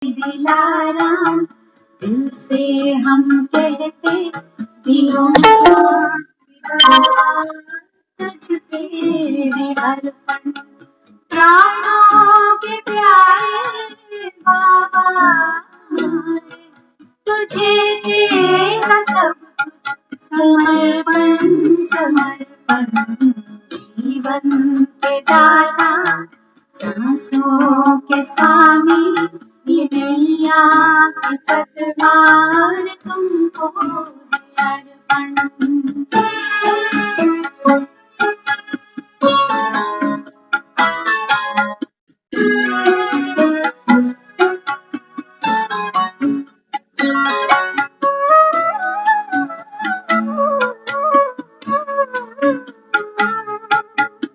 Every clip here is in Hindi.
दिलाराम दिल से हम कहते दिलों तुझ पे अर्पण प्राणों के प्यारे बाबा तुझे तेरा सब कुछ समर्पण समर्पण जीवन के दाता सांसों के स्वामी ये नैया की पतवार तुमको अर्पण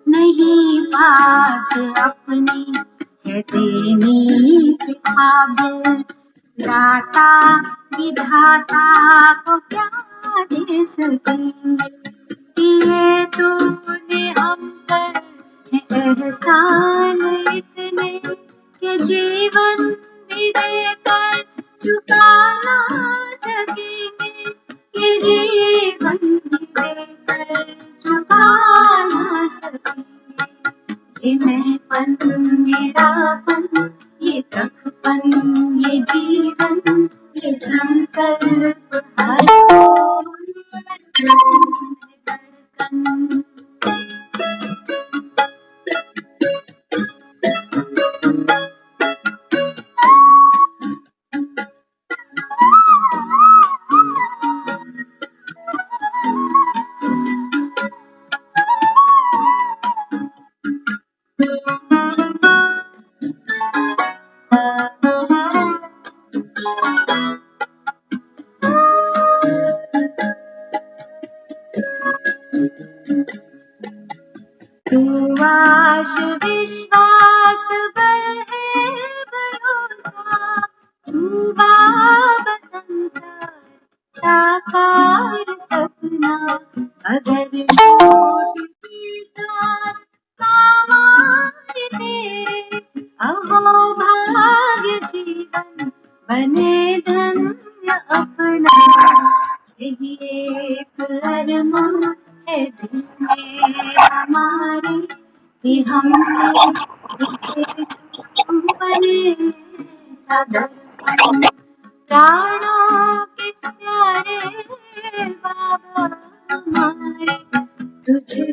नहीं पास अपनी है देनी के काबिल दाता विधाता को क्या दे सकेंगे ये तूने हम पर है एहसान इतने के जीवन भी देकर चुका ना सकेंगे ये जीवन भी देकर चुका ना सकेंगे ये मैंपन मेरापन ये तखपन ये जीवन ये संकल्प हर धड़कन तू आश विश्वास बल है भरोसा तू बाब संसार साकार सपना अगर छोटी सी सांस हमारे तेरे अब वो भाग्य जीवन बने धन्य अपना यही एक अरमान है दिल में हमारे कि हमने बने दर्पण प्राणों के प्यारे बाबा हमारे तुझे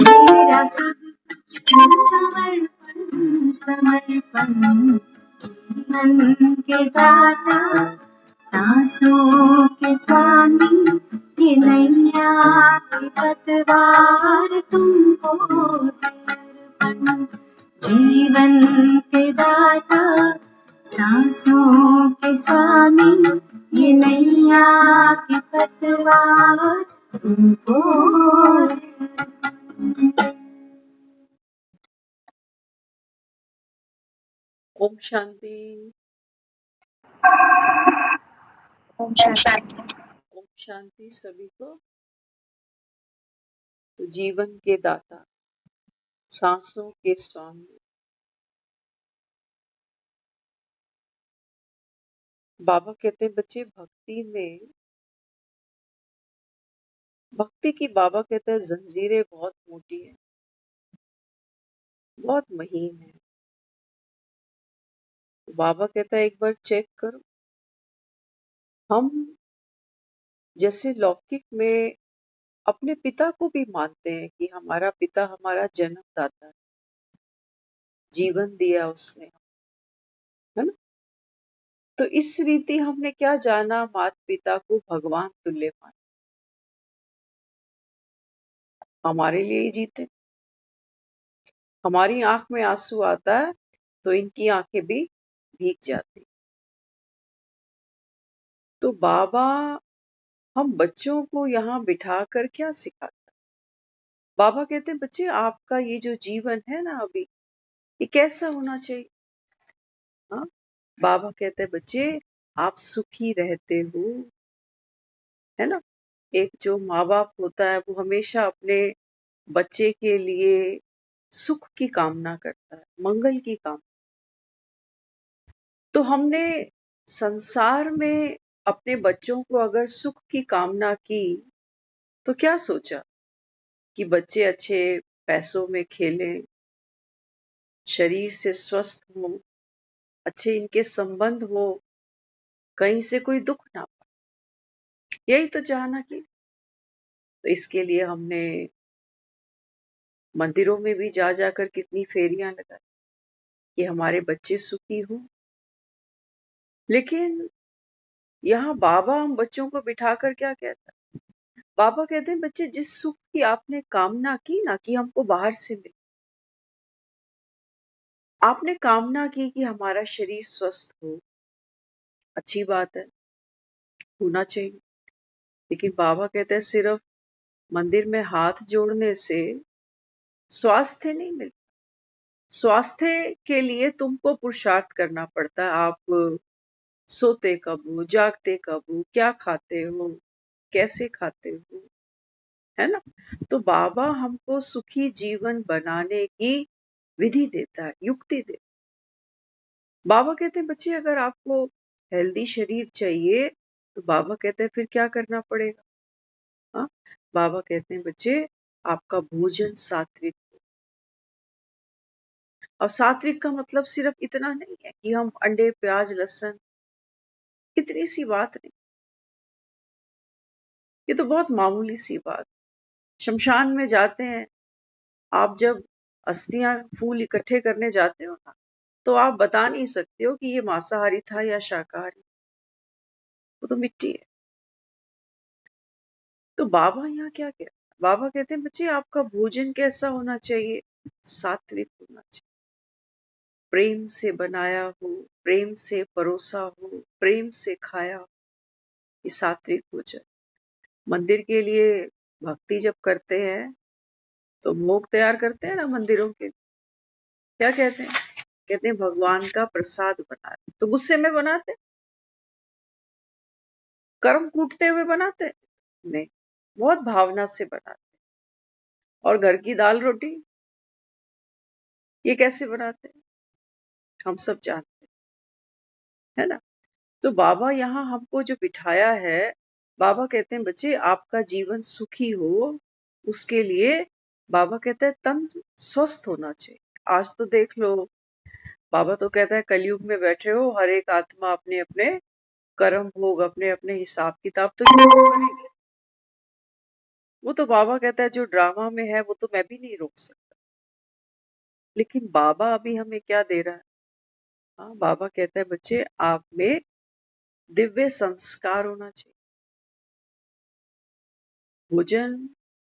तेरा सब कुछ समर्पण समर्पण जीवन के दाता सांसों के स्वामी ये नैया की पतवार तुमको अर्पण जीवन के दाता सांसों के स्वामी ये नैया की पतवार तुमको ओम शांति ओम शांति। ओम शांति सभी को। तो जीवन के दाता सांसों के स्वामी बाबा कहते हैं बच्चे भक्ति की बाबा कहते हैं जंजीरें बहुत मोटी है बहुत महीन है। तो बाबा कहता है एक बार चेक करो हम जैसे लौकिक में अपने पिता को भी मानते हैं कि हमारा पिता हमारा जन्मदाता है जीवन दिया उसने है ना। तो इस रीति हमने क्या जाना माता पिता को भगवान तुल्य माना हमारे लिए ही जीते। हमारी आंख में आंसू आता है तो इनकी आंखें भी भीग जाती। तो बाबा हम बच्चों को यहाँ बिठाकर क्या सिखाता है। बाबा कहते हैं बच्चे आपका ये जो जीवन है ना अभी ये कैसा होना चाहिए। हाँ बाबा कहते हैं बच्चे आप सुखी रहते हो है ना। एक जो माँ बाप होता है वो हमेशा अपने बच्चे के लिए सुख की कामना करता है मंगल की कामना। तो हमने संसार में अपने बच्चों को अगर सुख की कामना की तो क्या सोचा कि बच्चे अच्छे पैसों में खेलें, शरीर से स्वस्थ हों, अच्छे इनके संबंध हो, कहीं से कोई दुख ना पाए। यही तो चाहना की। तो इसके लिए हमने मंदिरों में भी जा जाकर कितनी फेरियां लगाई कि हमारे बच्चे सुखी हो। लेकिन यहाँ बाबा हम बच्चों को बिठाकर क्या कहता है? बाबा कहते हैं बच्चे जिस सुख की आपने कामना की ना कि हमको बाहर से मिले, आपने कामना की कि हमारा शरीर स्वस्थ हो, अच्छी बात है, होना चाहिए। लेकिन बाबा कहते हैं सिर्फ मंदिर में हाथ जोड़ने से स्वास्थ्य नहीं मिलता। स्वास्थ्य के लिए तुमको पुरुषार्थ करना पड़ता है। आप सोते कब हो, जागते कब हो, क्या खाते हो, कैसे खाते हो, है ना? तो बाबा हमको सुखी जीवन बनाने की विधि देता है, युक्ति देता है। बाबा कहते हैं बच्चे अगर आपको हेल्दी शरीर चाहिए तो बाबा कहते हैं फिर क्या करना पड़ेगा? हाँ, बाबा कहते हैं बच्चे आपका भोजन सात्विक हो। और सात्विक का मतलब सिर्फ इतना नहीं है कि हम अंडे, प्याज, लहसुन, इतनी सी बात नहीं। ये तो बहुत मामूली सी बात। शमशान में जाते हैं, आप जब अस्थियां फूल इकट्ठे करने जाते हो ना, तो आप बता नहीं सकते हो कि ये मांसाहारी था या शाकाहारी। वो तो मिट्टी है। तो बाबा यहाँ क्या कहते हैं? बाबा कहते हैं बच्चे आपका भोजन कैसा होना चाहिए? सात्विक होना चाहिए। प्रेम से बनाया हो, प्रेम से परोसा हो, प्रेम से खाया हो, ये सात्विक भोजन। मंदिर के लिए भक्ति जब करते हैं तो भोग तैयार करते हैं ना मंदिरों के, क्या कहते हैं? कहते हैं भगवान का प्रसाद बनाए। तो गुस्से में बनाते, कर्म कूटते हुए बनाते नहीं, बहुत भावना से बनाते। और घर की दाल रोटी ये कैसे बनाते हैं हम सब जानते हैं, है ना? तो बाबा यहाँ हमको जो बिठाया है, बाबा कहते हैं बच्चे आपका जीवन सुखी हो, उसके लिए बाबा कहते हैं तन स्वस्थ होना चाहिए। आज तो देख लो, बाबा तो कहता है कलयुग में बैठे हो, हर एक आत्मा अपने अपने कर्म भोग, अपने अपने हिसाब किताब तो करेगी। वो तो बाबा कहता है जो ड्रामा में है वो तो मैं भी नहीं रोक सकता। लेकिन बाबा अभी हमें क्या दे रहा है? हाँ, बाबा कहता है बच्चे आप में दिव्य संस्कार होना चाहिए। भोजन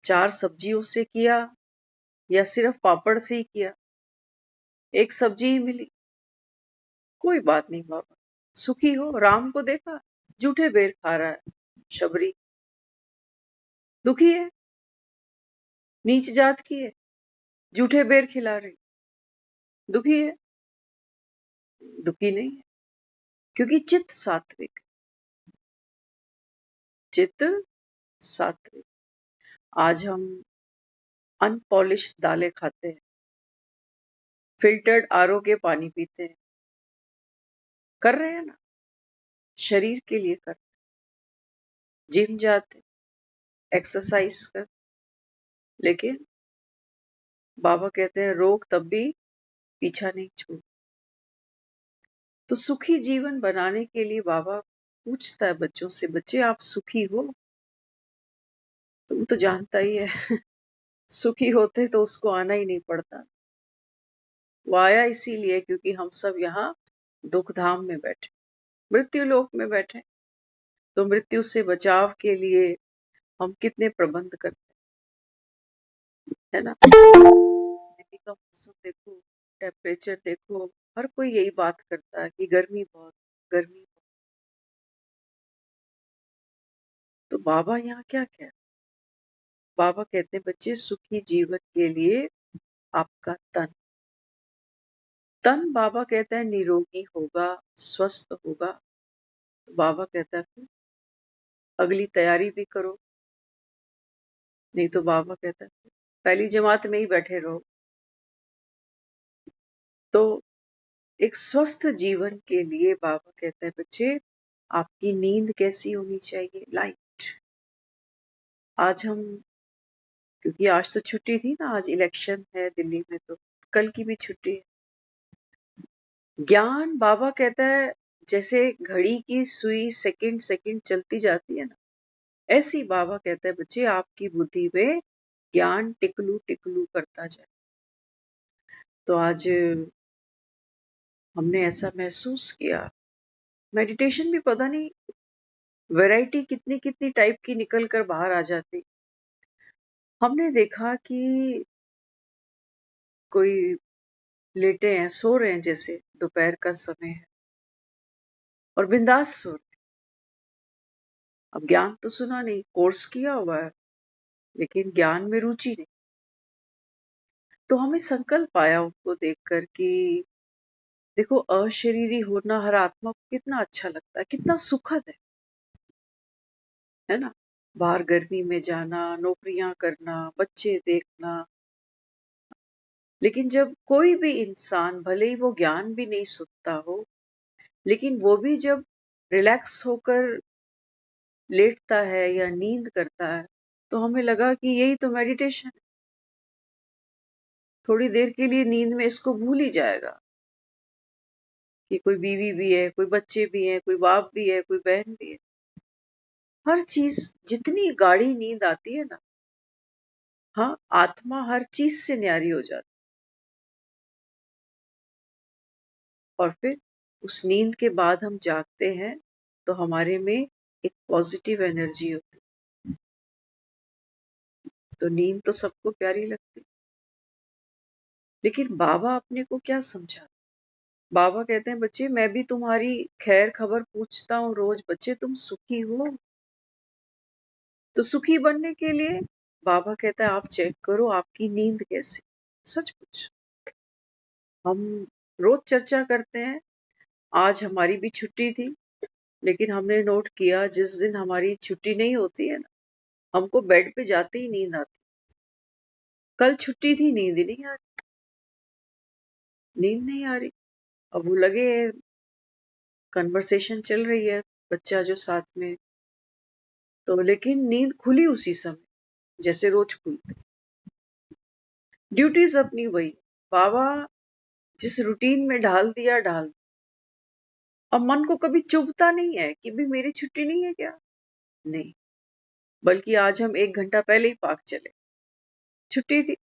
4 सब्जियों से किया या सिर्फ पापड़ से ही किया, एक सब्जी ही मिली, कोई बात नहीं बाबा, सुखी हो। राम को देखा, जूठे बेर खा रहा है, शबरी दुखी है, नीच जात की है, जूठे बेर खिला रही, दुखी है, दुखी नहीं है, क्योंकि चित्त सात्विक, चित्त सात्विक। आज हम अनपॉलिश्ड दालें खाते हैं, फिल्टर्ड आरओ के पानी पीते हैं, कर रहे हैं ना, शरीर के लिए कर, जिम जाते, एक्सरसाइज कर। लेकिन बाबा कहते हैं रोग तब भी पीछा नहीं छोड़। तो सुखी जीवन बनाने के लिए बाबा पूछता है बच्चों से, बच्चे आप सुखी हो? तुम तो जानता ही है सुखी होते तो उसको आना ही नहीं पड़ता। वो आया इसीलिए क्योंकि हम सब यहाँ दुख धाम में बैठे, मृत्यु लोक में बैठे। तो मृत्यु से बचाव के लिए हम कितने प्रबंध करते हैं ना। दिल्ली का मौसम देखो, टेम्परेचर देखो, हर कोई यही बात करता है कि गर्मी बहुत, गर्मी बहुत। तो बाबा यहाँ क्या कह रहे हैं? बाबा कहते हैं बच्चे सुखी जीवन के लिए आपका तन, तन बाबा कहता है निरोगी होगा, स्वस्थ होगा। तो बाबा कहता है फिर अगली तैयारी भी करो, नहीं तो बाबा कहता है पहली जमात में ही बैठे रहो। तो एक स्वस्थ जीवन के लिए बाबा कहते हैं बच्चे आपकी नींद कैसी होनी चाहिए, लाइट। आज हम, क्योंकि आज तो छुट्टी थी ना, आज इलेक्शन है दिल्ली में, तो कल की भी छुट्टी है। ज्ञान बाबा कहता है जैसे घड़ी की सुई सेकंड सेकंड चलती जाती है ना, ऐसी बाबा कहता है बच्चे आपकी बुद्धि में ज्ञान टिकलू टिकलू करता जाए। तो आज हमने ऐसा महसूस किया, मेडिटेशन भी पता नहीं वैरायटी कितनी कितनी टाइप की निकल कर बाहर आ जाती। हमने देखा कि कोई लेटे हैं, सो रहे हैं, जैसे दोपहर का समय है और बिंदास सो रहे हैं। अब ज्ञान तो सुना नहीं, कोर्स किया हुआ है, लेकिन ज्ञान में रुचि नहीं। तो हमें संकल्प आया उनको देखकर कि देखो अशरीरी होना हर आत्मा को कितना अच्छा लगता है, कितना सुखद है ना। बाहर गर्मी में जाना, नौकरियां करना, बच्चे देखना, लेकिन जब कोई भी इंसान, भले ही वो ज्ञान भी नहीं सुनता हो, लेकिन वो भी जब रिलैक्स होकर लेटता है या नींद करता है, तो हमें लगा कि यही तो मेडिटेशन है। थोड़ी देर के लिए नींद में इसको भूल ही जाएगा कि कोई बीवी भी है, कोई बच्चे भी हैं, कोई बाप भी है, कोई बहन भी है। हर चीज, जितनी गाढ़ी नींद आती है ना, हाँ, आत्मा हर चीज से न्यारी हो जाती। और फिर उस नींद के बाद हम जागते हैं तो हमारे में एक पॉजिटिव एनर्जी होती है। तो नींद तो सबको प्यारी लगती, लेकिन बाबा अपने को क्या समझा। बाबा कहते हैं बच्चे मैं भी तुम्हारी खैर खबर पूछता हूँ रोज, बच्चे तुम सुखी हो। तो सुखी बनने के लिए बाबा कहता है आप चेक करो आपकी नींद कैसी। सचमुच हम रोज चर्चा करते हैं। आज हमारी भी छुट्टी थी, लेकिन हमने नोट किया जिस दिन हमारी छुट्टी नहीं होती है ना, हमको बेड पे जाते ही नींद आती। कल छुट्टी थी, नींद ही नहीं आ रही, नींद नहीं आ रही। अब वो लगे कन्वर्सेशन चल रही है, बच्चा जो साथ में, तो लेकिन नींद खुली उसी समय जैसे रोज खुलती। ड्यूटीज अपनी वही, बाबा जिस रूटीन में ढाल दिया ढाल दिया। अब मन को कभी चुभता नहीं है कि भी मेरी छुट्टी नहीं है क्या, नहीं, बल्कि आज हम 1 घंटा पहले ही पार्क चले, छुट्टी थी,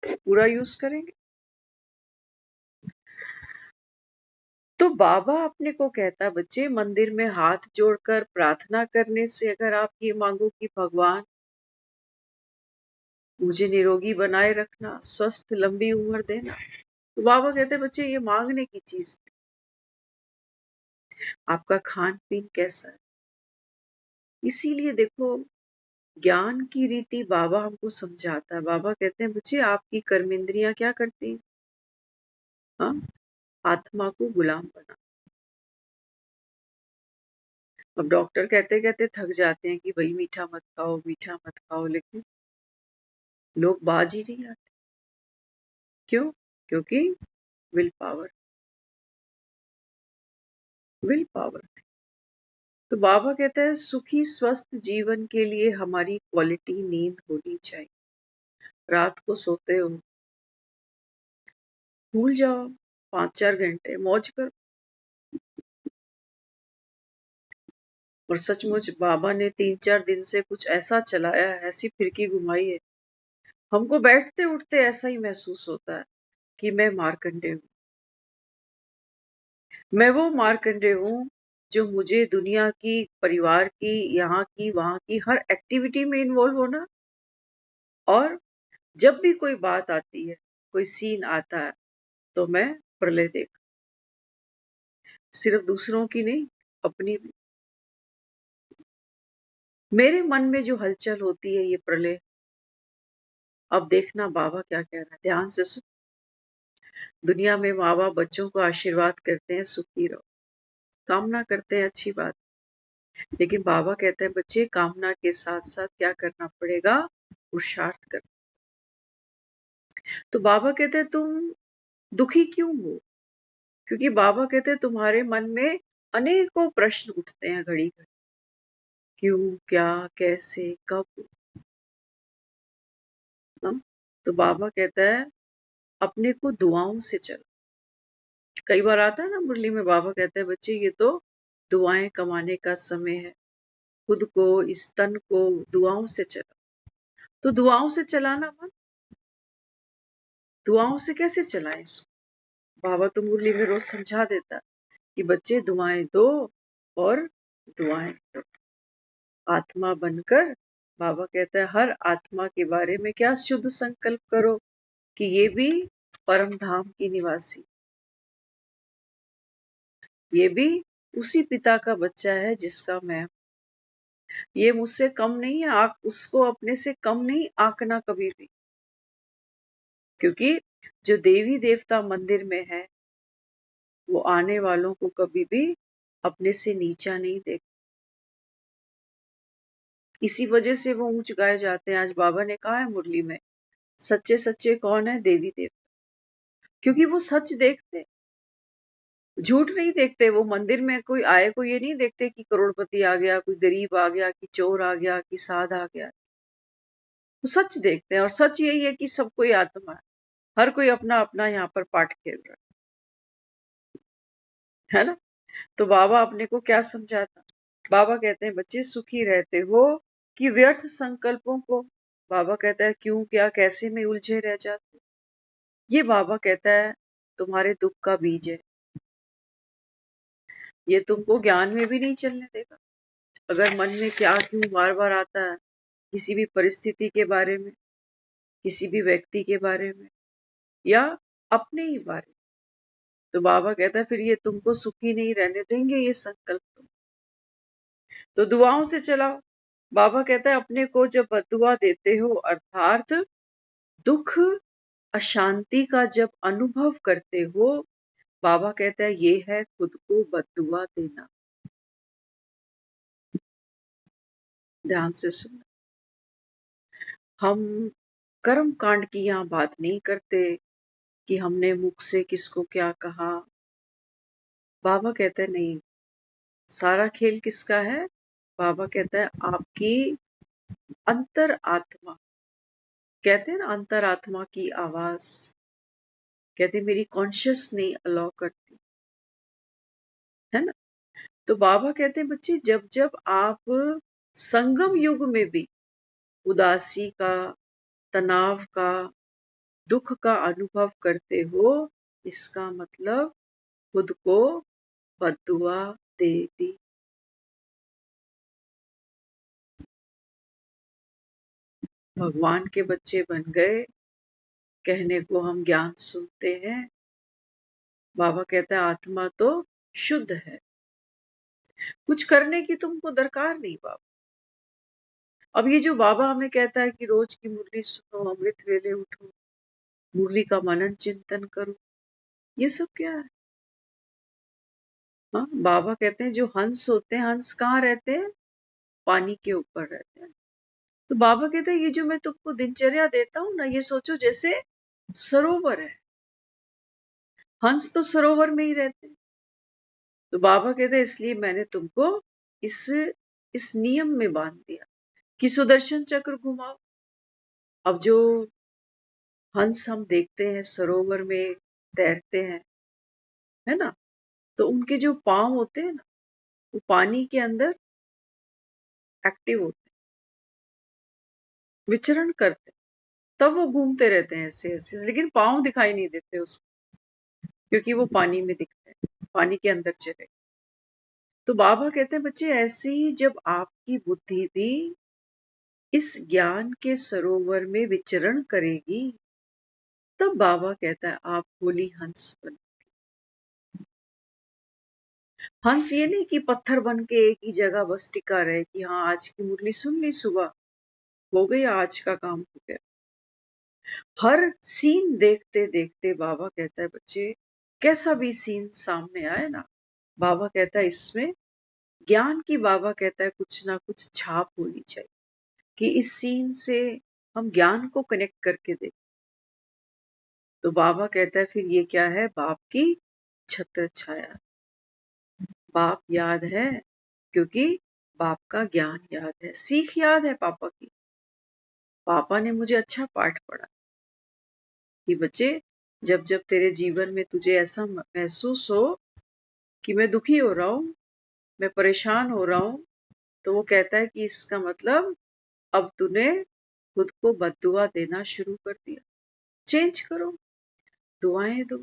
पूरा यूज करेंगे। तो बाबा अपने को कहता बच्चे मंदिर में हाथ जोड़कर प्रार्थना करने से अगर आप ये मांगो कि भगवान मुझे निरोगी बनाए रखना, स्वस्थ लंबी उम्र देना, तो बाबा कहते बच्चे ये मांगने की चीज है। आपका खान पीन कैसा है, इसीलिए देखो ज्ञान की रीति बाबा हमको समझाता है। बाबा कहते हैं बच्चे आपकी कर्मेंद्रियां क्या करती हैं, हाँ, आत्मा को गुलाम बना। अब डॉक्टर कहते कहते थक जाते हैं कि भाई मीठा मत खाओ, मीठा मत खाओ, लेकिन लोग बाज ही नहीं आते। क्यों? क्योंकि विल पावर, विल पावर। तो बाबा कहता है सुखी स्वस्थ जीवन के लिए हमारी क्वालिटी नींद होनी चाहिए। रात को सोते हो, भूल जाओ, 5-4 घंटे मौज करो। और सचमुच बाबा ने 3-4 दिन से कुछ ऐसा चलाया है, ऐसी फिरकी घुमाई है, हमको बैठते उठते ऐसा ही महसूस होता है कि मैं मार्कंडे हूँ। मैं वो मार्कंडे हूँ जो मुझे दुनिया की, परिवार की, यहाँ की, वहां की हर एक्टिविटी में इन्वॉल्व होना, और जब भी कोई बात आती है, कोई सीन आता है, तो मैं प्रलय देख, सिर्फ दूसरों की नहीं, अपनी भी। मेरे मन में जो हलचल होती है ये प्रलय। अब देखना बाबा क्या कह रहा है, ध्यान से सुन। दुनिया में माँ बाप बच्चों को आशीर्वाद करते हैं सुखी रहो, कामना करते हैं, अच्छी बात, लेकिन बाबा कहते हैं बच्चे कामना के साथ साथ क्या करना पड़ेगा, पुरुषार्थ कर। तो बाबा कहते हैं तुम दुखी क्यों हो, क्योंकि बाबा कहते हैं तुम्हारे मन में अनेकों प्रश्न उठते हैं घड़ी घड़ी, क्यों, क्या, कैसे, कब। हाँ? तो बाबा कहता है अपने को दुआओं से चला। कई बार आता है ना मुरली में, बाबा कहते हैं बच्चे ये तो दुआएं कमाने का समय है, खुद को, इस तन को दुआओं से चला। तो दुआओं से चलाना मन, दुआओं से कैसे चलाएं इसको? बाबा तो मुरली में रोज समझा देता कि बच्चे दुआएं दो और दुआएं लो। आत्मा बनकर बाबा कहता है हर आत्मा के बारे में क्या शुद्ध संकल्प करो कि ये भी परम धाम की निवासी, ये भी उसी पिता का बच्चा है जिसका मैं, ये मुझसे कम नहीं है। उसको अपने से कम नहीं आंकना कभी भी, क्योंकि जो देवी देवता मंदिर में है वो आने वालों को कभी भी अपने से नीचा नहीं देख। इसी वजह से वो ऊंच गाए जाते हैं। आज बाबा ने कहा है मुरली में, सच्चे सच्चे कौन है? देवी देवता। क्योंकि वो सच देखते, झूठ नहीं देखते। वो मंदिर में कोई आए को ये नहीं देखते कि करोड़पति आ गया, कोई गरीब आ गया, कि चोर आ गया, कि साध आ गया। वो सच देखते हैं, और सच यही है कि सब कोई आत्मा है, हर कोई अपना अपना यहाँ पर पाठ खेल रहा है ना। तो बाबा अपने को क्या समझाता? बाबा कहते हैं बच्चे सुखी रहते हो कि व्यर्थ संकल्पों को, बाबा कहता है क्यों, क्या, कैसे में उलझे रह जाते। ये बाबा कहता है तुम्हारे दुख का बीज है, ये तुमको ज्ञान में भी नहीं चलने देगा। अगर मन में क्या क्यों बार बार आता है किसी भी परिस्थिति के बारे में, किसी भी व्यक्ति के बारे में, या अपने ही बारे में, तो बाबा कहता है फिर ये तुमको सुखी नहीं रहने देंगे ये संकल्प। तो दुआओं से चलाओ। बाबा कहता है अपने को जब बद्दुआ देते हो, अर्थात दुख, अशांति का जब अनुभव करते हो, बाबा कहता है ये है खुद को बद्दुआ देना। ध्यान से सुनना। हम कर्म कांड की यहाँ बात नहीं करते कि हमने मुख से किसको क्या कहा। बाबा कहते हैं नहीं, सारा खेल किसका है? बाबा कहता है आपकी अंतर आत्मा। कहते हैं ना अंतर आत्मा की आवाज, कहते मेरी कॉन्शियस नहीं अलाउ करती, है ना। तो बाबा कहते हैं बच्चे जब जब आप संगम युग में भी उदासी का, तनाव का, दुख का अनुभव करते हो, इसका मतलब खुद को बद्दुआ दे दी। भगवान के बच्चे बन गए, कहने को हम ज्ञान सुनते हैं। बाबा कहता है आत्मा तो शुद्ध है, कुछ करने की तुमको दरकार नहीं बाबा। अब ये जो बाबा हमें कहता है कि रोज की मुरली सुनो, अमृत वेले उठो, मुरली का मनन चिंतन करो, ये सब क्या है? हाँ, बाबा कहते हैं जो हंस होते हैं, हंस कहाँ रहते हैं? पानी के ऊपर रहते हैं। तो बाबा कहते हैं ये जो मैं तुमको दिनचर्या देता हूँ ना, ये सोचो जैसे सरोवर है, हंस तो सरोवर में ही रहते हैं। तो बाबा कहते हैं इसलिए मैंने तुमको इस नियम में बांध दिया कि सुदर्शन चक्र घुमाओ। अब जो हंस हम देखते हैं सरोवर में तैरते हैं, है ना, तो उनके जो पांव होते हैं ना, वो पानी के अंदर एक्टिव होते हैं, विचरण करते हैं, तब वो घूमते रहते हैं ऐसे ऐसे, लेकिन पांव दिखाई नहीं देते उसको, क्योंकि वो पानी में दिखते हैं, पानी के अंदर चले। तो बाबा कहते हैं बच्चे ऐसे ही जब आपकी बुद्धि भी इस ज्ञान के सरोवर में विचरण करेगी, तब बाबा कहता है आप होली हंस बनो। हंस ये नहीं कि पत्थर बन के एक ही जगह बस टिका रहे कि हाँ आज की मुरली सुन ली, सुबह हो गई, आज का काम हो गया। हर सीन देखते देखते बाबा कहता है बच्चे कैसा भी सीन सामने आए ना, बाबा कहता है इसमें ज्ञान की, बाबा कहता है कुछ ना कुछ छाप होनी चाहिए कि इस सीन से हम ज्ञान को कनेक्ट करके देखें। तो बाबा कहता है फिर ये क्या है? बाप की छत्र छाया। बाप याद है क्योंकि बाप का ज्ञान याद है, सीख याद है पापा की। पापा ने मुझे अच्छा पाठ पढ़ा कि बच्चे, जब जब तेरे जीवन में तुझे ऐसा महसूस हो कि मैं दुखी हो रहा हूँ, मैं परेशान हो रहा हूँ, तो वो कहता है कि इसका मतलब अब तूने खुद को बद्दुआ देना शुरू कर दिया। चेंज करो, दुआएं दो,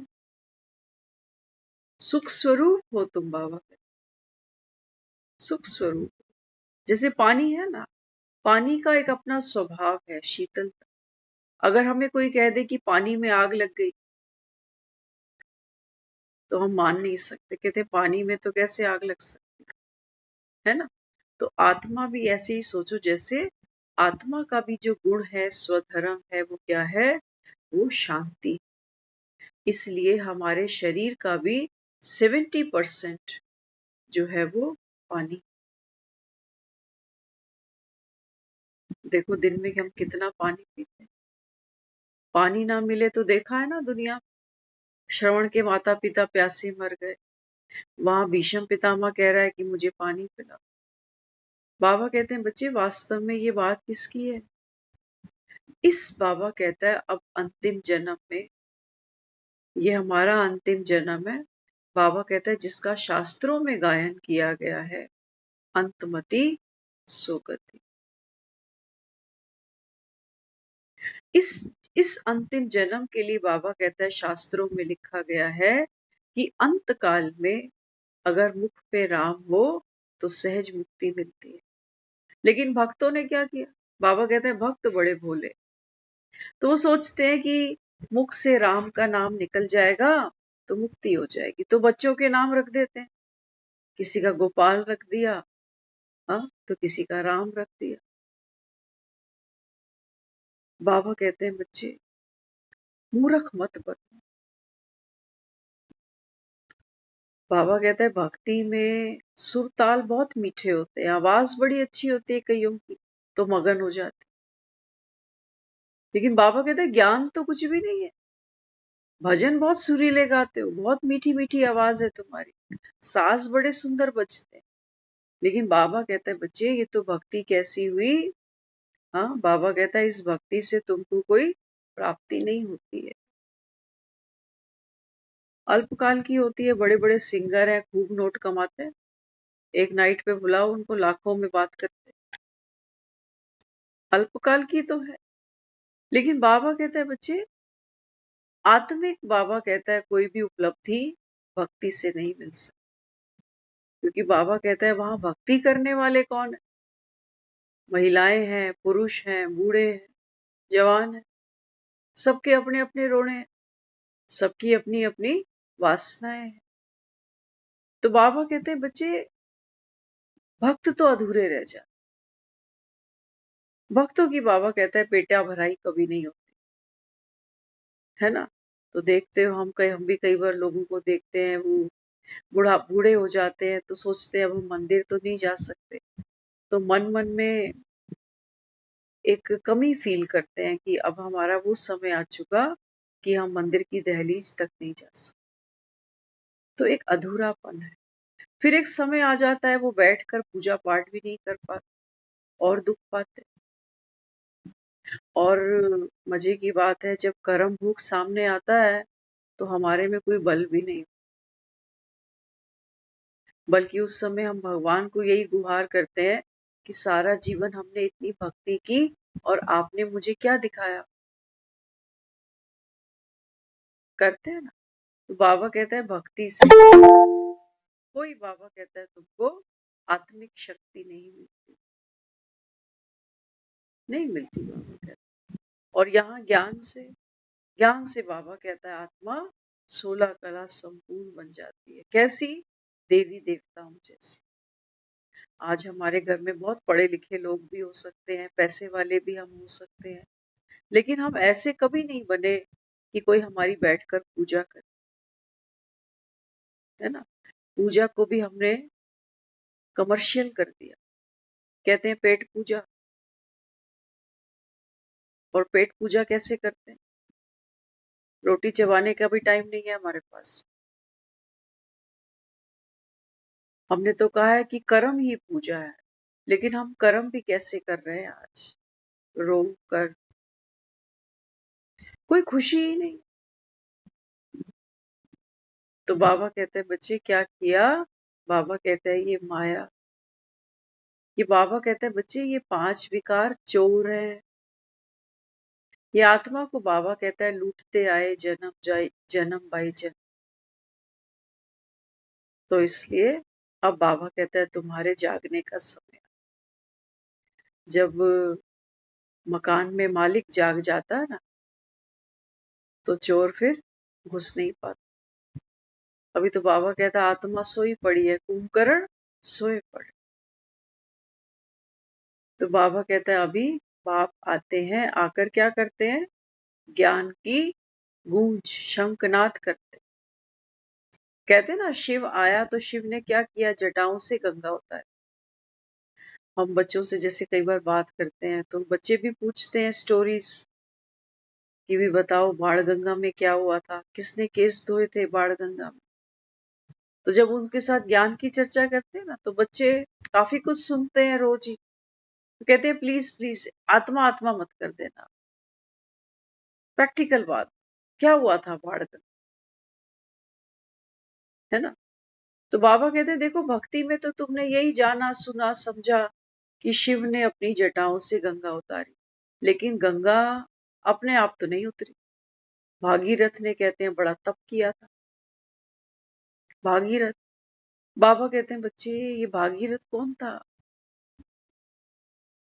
सुख स्वरूप हो तुम बाबा के, सुख स्वरूप। जैसे पानी है ना, पानी का एक अपना स्वभाव है, शीतलता। अगर हमें कोई कह दे कि पानी में आग लग गई, तो हम मान नहीं सकते, कहते पानी में तो कैसे आग लग सकती है ना। तो आत्मा भी ऐसे ही सोचो, जैसे आत्मा का भी जो गुण है, स्वधर्म है, वो क्या है? वो शांति। इसलिए हमारे शरीर का भी 70% जो है वो पानी। देखो दिन में हम कितना पानी पीते हैं। पानी ना मिले तो देखा है ना दुनिया, श्रवण के माता पिता प्यासे मर गए, वहां भीष्म पितामह कह रहा है कि मुझे पानी पिलाओ। बाबा कहते हैं बच्चे वास्तव में ये बात किसकी है? इस बाबा कहता है अब अंतिम जन्म में, ये हमारा अंतिम जन्म है। बाबा कहता है जिसका शास्त्रों में गायन किया गया है, अंतमति सुगति। इस अंतिम जन्म के लिए बाबा कहता है शास्त्रों में लिखा गया है कि अंत काल में अगर मुख पे राम हो तो सहज मुक्ति मिलती है। लेकिन भक्तों ने क्या किया? बाबा कहते हैं भक्त बड़े भोले, तो वो सोचते हैं कि मुख से राम का नाम निकल जाएगा तो मुक्ति हो जाएगी, तो बच्चों के नाम रख देते हैं। किसी का गोपाल रख दिया, तो किसी का राम रख दिया। बाबा कहते हैं बच्चे मूर्ख मत बनो। बाबा कहता है भक्ति में सुर ताल बहुत मीठे होते हैं, आवाज बड़ी अच्छी होती है कईयों की, तो मगन हो जाते। लेकिन बाबा कहते हैं ज्ञान तो कुछ भी नहीं है। भजन बहुत सुरीले गाते हो, बहुत मीठी मीठी आवाज है तुम्हारी, साज बड़े सुंदर बजते हैं, लेकिन बाबा कहता है बच्चे ये तो भक्ति कैसी हुई। हाँ, बाबा कहता है इस भक्ति से तुमको कोई प्राप्ति नहीं होती है, अल्पकाल की होती है। बड़े बड़े सिंगर हैं, खूब नोट कमाते हैं, एक नाइट पे बुलाओ उनको, लाखों में बात करते हैं, अल्पकाल की तो है। लेकिन बाबा कहता है बच्चे आत्मिक, बाबा कहता है कोई भी उपलब्धि भक्ति से नहीं मिल सकती, क्योंकि बाबा कहता है वहां भक्ति करने वाले कौन है? महिलाएं हैं, पुरुष हैं, बूढ़े हैं, जवान हैं, सबके अपने अपने रोने हैं, सबकी अपनी अपनी वासनाएं हैं। तो बाबा कहते हैं बच्चे भक्त तो अधूरे रह जाते, भक्तों की बाबा कहता है पेटा भराई कभी नहीं होती, है ना। तो देखते हो हम भी कई बार लोगों को देखते हैं, वो बूढ़े हो जाते हैं तो सोचते हैं अब हम मंदिर तो नहीं जा सकते, तो मन मन में एक कमी फील करते हैं कि अब हमारा वो समय आ चुका कि हम मंदिर की दहलीज तक नहीं जा सकते, तो एक अधूरापन है। फिर एक समय आ जाता है वो बैठकर पूजा पाठ भी नहीं कर पाते और दुख पाते। और मजे की बात है जब कर्म भोग सामने आता है तो हमारे में कोई बल भी नहीं, बल्कि उस समय हम भगवान को यही गुहार करते हैं कि सारा जीवन हमने इतनी भक्ति की और आपने मुझे क्या दिखाया, करते हैं ना। तो बाबा कहता है भक्ति से कोई, बाबा कहता है तुमको आत्मिक शक्ति नहीं मिलती, नहीं मिलती बाबा कहता है। और यहाँ ज्ञान से बाबा कहता है आत्मा 16 कला संपूर्ण बन जाती है। कैसी? देवी देवताओं जैसी। आज हमारे घर में बहुत पढ़े लिखे लोग भी हो सकते हैं, पैसे वाले भी हम हो सकते हैं, लेकिन हम ऐसे कभी नहीं बने कि कोई हमारी बैठकर पूजा करे, है ना। पूजा को भी हमने कमर्शियल कर दिया, कहते हैं पेट पूजा। और पेट पूजा कैसे करते हैं? रोटी चबाने का भी टाइम नहीं है हमारे पास, हमने तो कहा है कि कर्म ही पूजा है, लेकिन हम कर्म भी कैसे कर रहे हैं आज, रो कर, कोई खुशी ही नहीं। तो बाबा कहते हैं बच्चे क्या किया? बाबा कहते हैं ये माया। ये बाबा कहते हैं बच्चे ये 5 विकार चोर है। ये आत्मा को बाबा कहता है लूटते आए जन्म बाई जन्म। तो इसलिए अब बाबा कहता है तुम्हारे जागने का समय। जब मकान में मालिक जाग जाता है ना, तो चोर फिर घुस नहीं पाता। अभी तो बाबा कहता है आत्मा सोई पड़ी है, कुंभकर्ण सोए पड़े। तो बाबा कहता है अभी बाप आते हैं, आकर क्या करते हैं? ज्ञान की गूंज शंखनाद करते। कहते ना शिव आया तो शिव ने क्या किया? जटाओं से गंगा उतारी। हम बच्चों से जैसे कई बार बात करते हैं तो बच्चे भी पूछते हैं स्टोरीज कि भी बताओ बाण गंगा में क्या हुआ था, किसने केस धोए थे बाण गंगा में। तो जब उनके साथ ज्ञान की चर्चा करते हैं ना तो बच्चे काफी कुछ सुनते हैं रोज ही। तो कहते हैं प्लीज प्लीज आत्मा आत्मा मत कर देना, प्रैक्टिकल बात क्या हुआ था बाण गंगा, है ना। तो बाबा कहते हैं देखो भक्ति में तो तुमने यही जाना सुना समझा कि शिव ने अपनी जटाओं से गंगा उतारी, लेकिन गंगा अपने आप तो नहीं उतरी। भागीरथ ने कहते हैं बड़ा तप किया था। भागीरथ, बाबा कहते हैं बच्चे ये भागीरथ कौन था?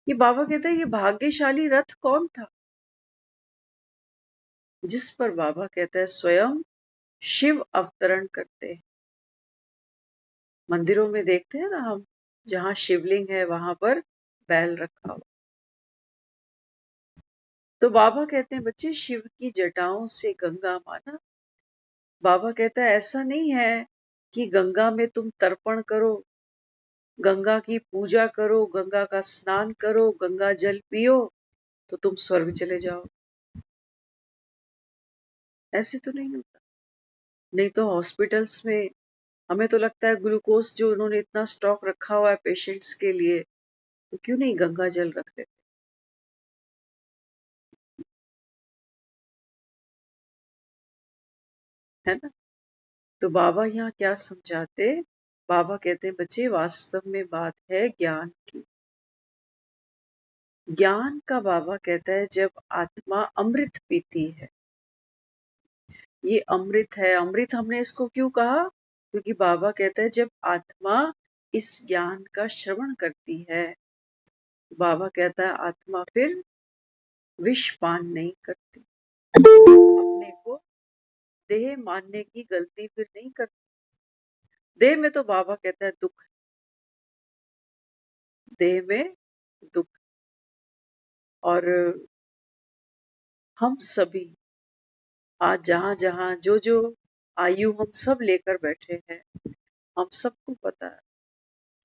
ये बाबा कहते हैं ये भाग्यशाली रथ कौन था जिस पर बाबा कहता है स्वयं शिव अवतरण करते हैं। मंदिरों में देखते हैं ना हम, जहां शिवलिंग है वहां पर बैल रखा हुआ। तो बाबा कहते हैं बच्चे शिव की जटाओं से गंगा माना। बाबा कहता है ऐसा नहीं है कि गंगा में तुम तर्पण करो, गंगा की पूजा करो, गंगा का स्नान करो, गंगा जल पियो तो तुम स्वर्ग चले जाओ। ऐसे तो नहीं होता। नहीं तो हॉस्पिटल्स में हमें तो लगता है ग्लूकोज जो उन्होंने इतना स्टॉक रखा हुआ है पेशेंट्स के लिए, तो क्यों नहीं गंगा जल रख देते, है ना। तो बाबा यहाँ क्या समझाते? बाबा कहते हैं बच्चे वास्तव में बात है ज्ञान की। ज्ञान का बाबा कहता है जब आत्मा अमृत पीती है, ये अमृत है। अमृत हमने इसको क्यों कहा? क्योंकि बाबा कहता है जब आत्मा इस ज्ञान का श्रवण करती है, बाबा कहता है आत्मा फिर विष पान नहीं करती, अपने को देह मानने की गलती फिर नहीं करती। देह में तो बाबा कहता है दुख, देह में दुख। और हम सभी आज जहां जहां जो जो आयु हम सब लेकर बैठे हैं, हम सबको पता है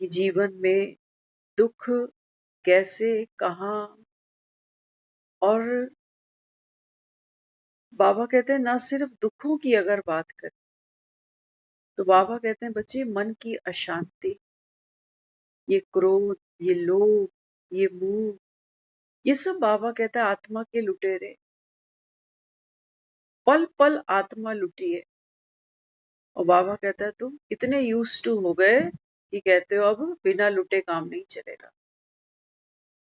कि जीवन में दुख कैसे कहाँ। और बाबा कहते हैं ना सिर्फ दुखों की अगर बात करें तो बाबा कहते हैं बच्चे मन की अशांति, ये क्रोध, ये लोभ, ये मोह, ये सब बाबा कहता है आत्मा के लुटेरे। पल पल आत्मा लुटी है। और बाबा कहता है तुम इतने यूज टू हो गए कि कहते हो अब बिना लुटे काम नहीं चलेगा।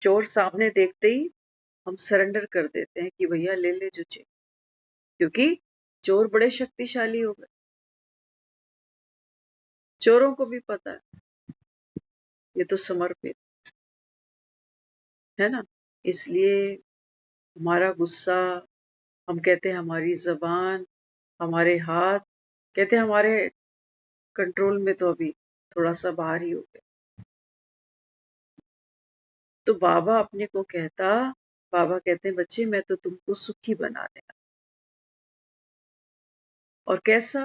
चोर सामने देखते ही हम सरेंडर कर देते हैं कि भैया ले ले जो चाहिए, क्योंकि चोर बड़े शक्तिशाली हो गए। चोरों को भी पता है ये तो समर्पित है ना। इसलिए हमारा गुस्सा, हम कहते हैं हमारी जबान, हमारे हाथ, कहते हैं हमारे कंट्रोल में तो अभी थोड़ा सा बाहर ही हो गया। तो बाबा अपने को कहता, बाबा कहते हैं बच्चे मैं तो तुमको सुखी बना देना। और कैसा?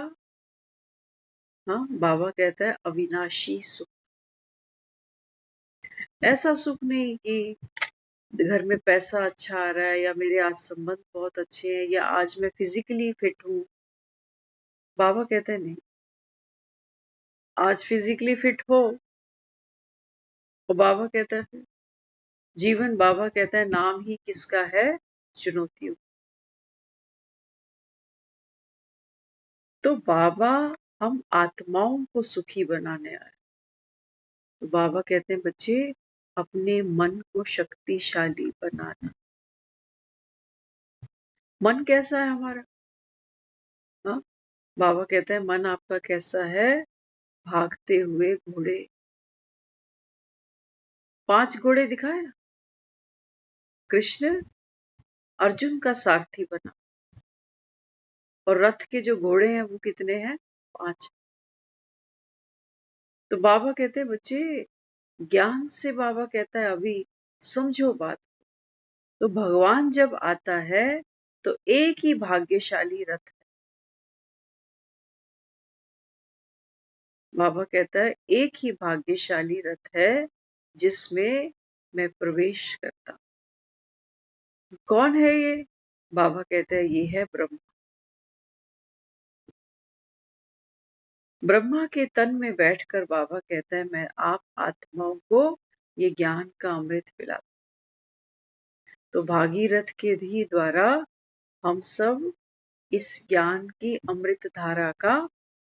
हाँ, बाबा कहता है अविनाशी सुख। ऐसा सुख नहीं कि घर में पैसा अच्छा आ रहा है या मेरे आज संबंध बहुत अच्छे हैं या आज मैं फिजिकली फिट हूँ। बाबा कहते हैं नहीं, आज फिजिकली फिट हो, और बाबा कहता है फिर जीवन, बाबा कहता है नाम ही किसका है, चुनौतियों। तो बाबा हम आत्माओं को सुखी बनाने आए। तो बाबा कहते हैं बच्चे अपने मन को शक्तिशाली बनाना। मन कैसा है हमारा? हाँ, बाबा कहते हैं मन आपका कैसा है? भागते हुए घोड़े। 5 घोड़े दिखाए ना, कृष्ण अर्जुन का सारथी बना, और रथ के जो घोड़े हैं वो कितने हैं? 5। तो बाबा कहते हैं बच्चे ज्ञान से, बाबा कहता है अभी समझो बात। तो भगवान जब आता है तो एक ही भाग्यशाली रथ है। बाबा कहता है एक ही भाग्यशाली रथ है जिसमें मैं प्रवेश करता। कौन है ये? बाबा कहते हैं ये है ब्रह्मा। ब्रह्मा के तन में बैठकर बाबा कहता है मैं आप आत्माओं को ये ज्ञान का अमृत पिलाता। तो भागीरथ के ही द्वारा हम सब इस ज्ञान की अमृत धारा का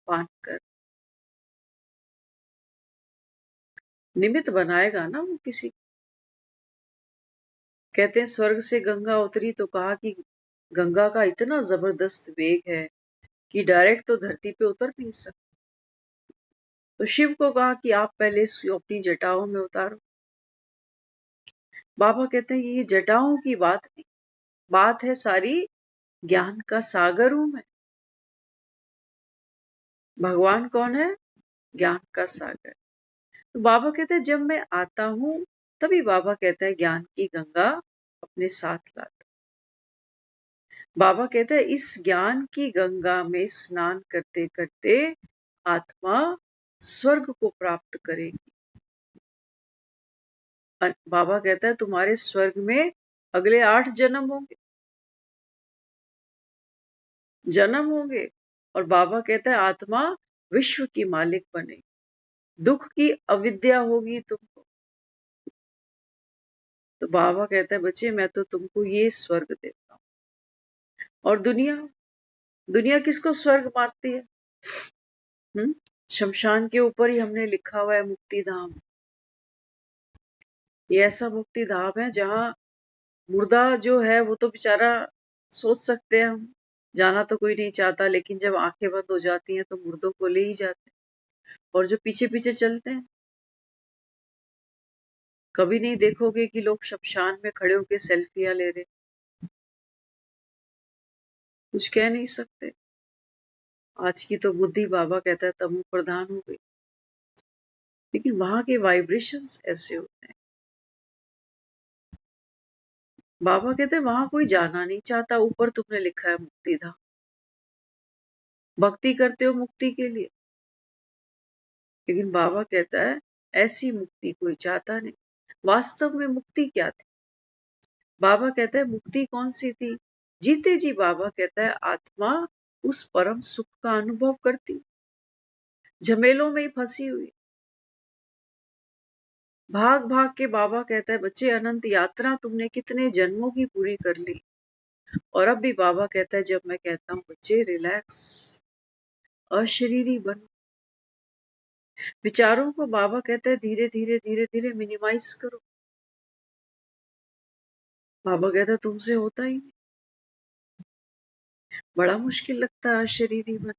पान कर, निमित्त बनाएगा ना वो किसी। कहते हैं स्वर्ग से गंगा उतरी तो कहा कि गंगा का इतना जबरदस्त वेग है कि डायरेक्ट तो धरती पे उतर नहीं सकती। तो शिव को कहा कि आप पहले इसको अपनी जटाओं में उतारो। बाबा कहते हैं ये जटाओं की बात नहीं, बात है सारी ज्ञान का सागर हूं मैं। भगवान कौन है? ज्ञान का सागर। तो बाबा कहते हैं जब मैं आता हूं तभी बाबा कहता है ज्ञान की गंगा अपने साथ लाता। बाबा कहते हैं इस ज्ञान की गंगा में स्नान करते करते आत्मा स्वर्ग को प्राप्त करेगी। बाबा कहता है तुम्हारे स्वर्ग में अगले 8 जन्म होंगे, और बाबा कहता है आत्मा विश्व की मालिक बने, दुख की अविद्या होगी तुमको। तो बाबा कहता है बच्चे मैं तो तुमको ये स्वर्ग देता हूँ। और दुनिया किसको स्वर्ग मानती है? शमशान के ऊपर ही हमने लिखा हुआ है मुक्ति धाम। ये ऐसा मुक्ति धाम है जहाँ मुर्दा जो है वो तो बेचारा, सोच सकते हैं हम, जाना तो कोई नहीं चाहता, लेकिन जब आंखें बंद हो जाती हैं तो मुर्दों को ले ही जाते हैं। और जो पीछे पीछे चलते हैं, कभी नहीं देखोगे कि लोग शमशान में खड़े होकर सेल्फियां ले रहे। कुछ कह नहीं सकते। आज की तो बुद्धि बाबा कहता है तमो प्रधान हो गई, लेकिन वहां के वाइब्रेशंस ऐसे होते हैं। बाबा कहते हैं वहां कोई जाना नहीं चाहता। ऊपर तुमने लिखा है मुक्ति धाम, भक्ति करते हो मुक्ति के लिए, लेकिन बाबा कहता है ऐसी मुक्ति कोई चाहता नहीं। वास्तव में मुक्ति क्या थी? बाबा कहता है मुक्ति कौन सी थी? जीते जी बाबा कहता है आत्मा उस परम सुख का अनुभव करती, झमेलों में ही फंसी हुई। भाग भाग के बाबा कहता है बच्चे अनंत यात्रा तुमने कितने जन्मों की पूरी कर ली। और अब भी बाबा कहता है जब मैं कहता हूं बच्चे रिलैक्स, अशरीरी बनो। विचारों को बाबा कहता है धीरे धीरे धीरे धीरे मिनिमाइज करो। बाबा कहता है तुमसे होता ही नहीं, बड़ा मुश्किल लगता है अशरीरी बन।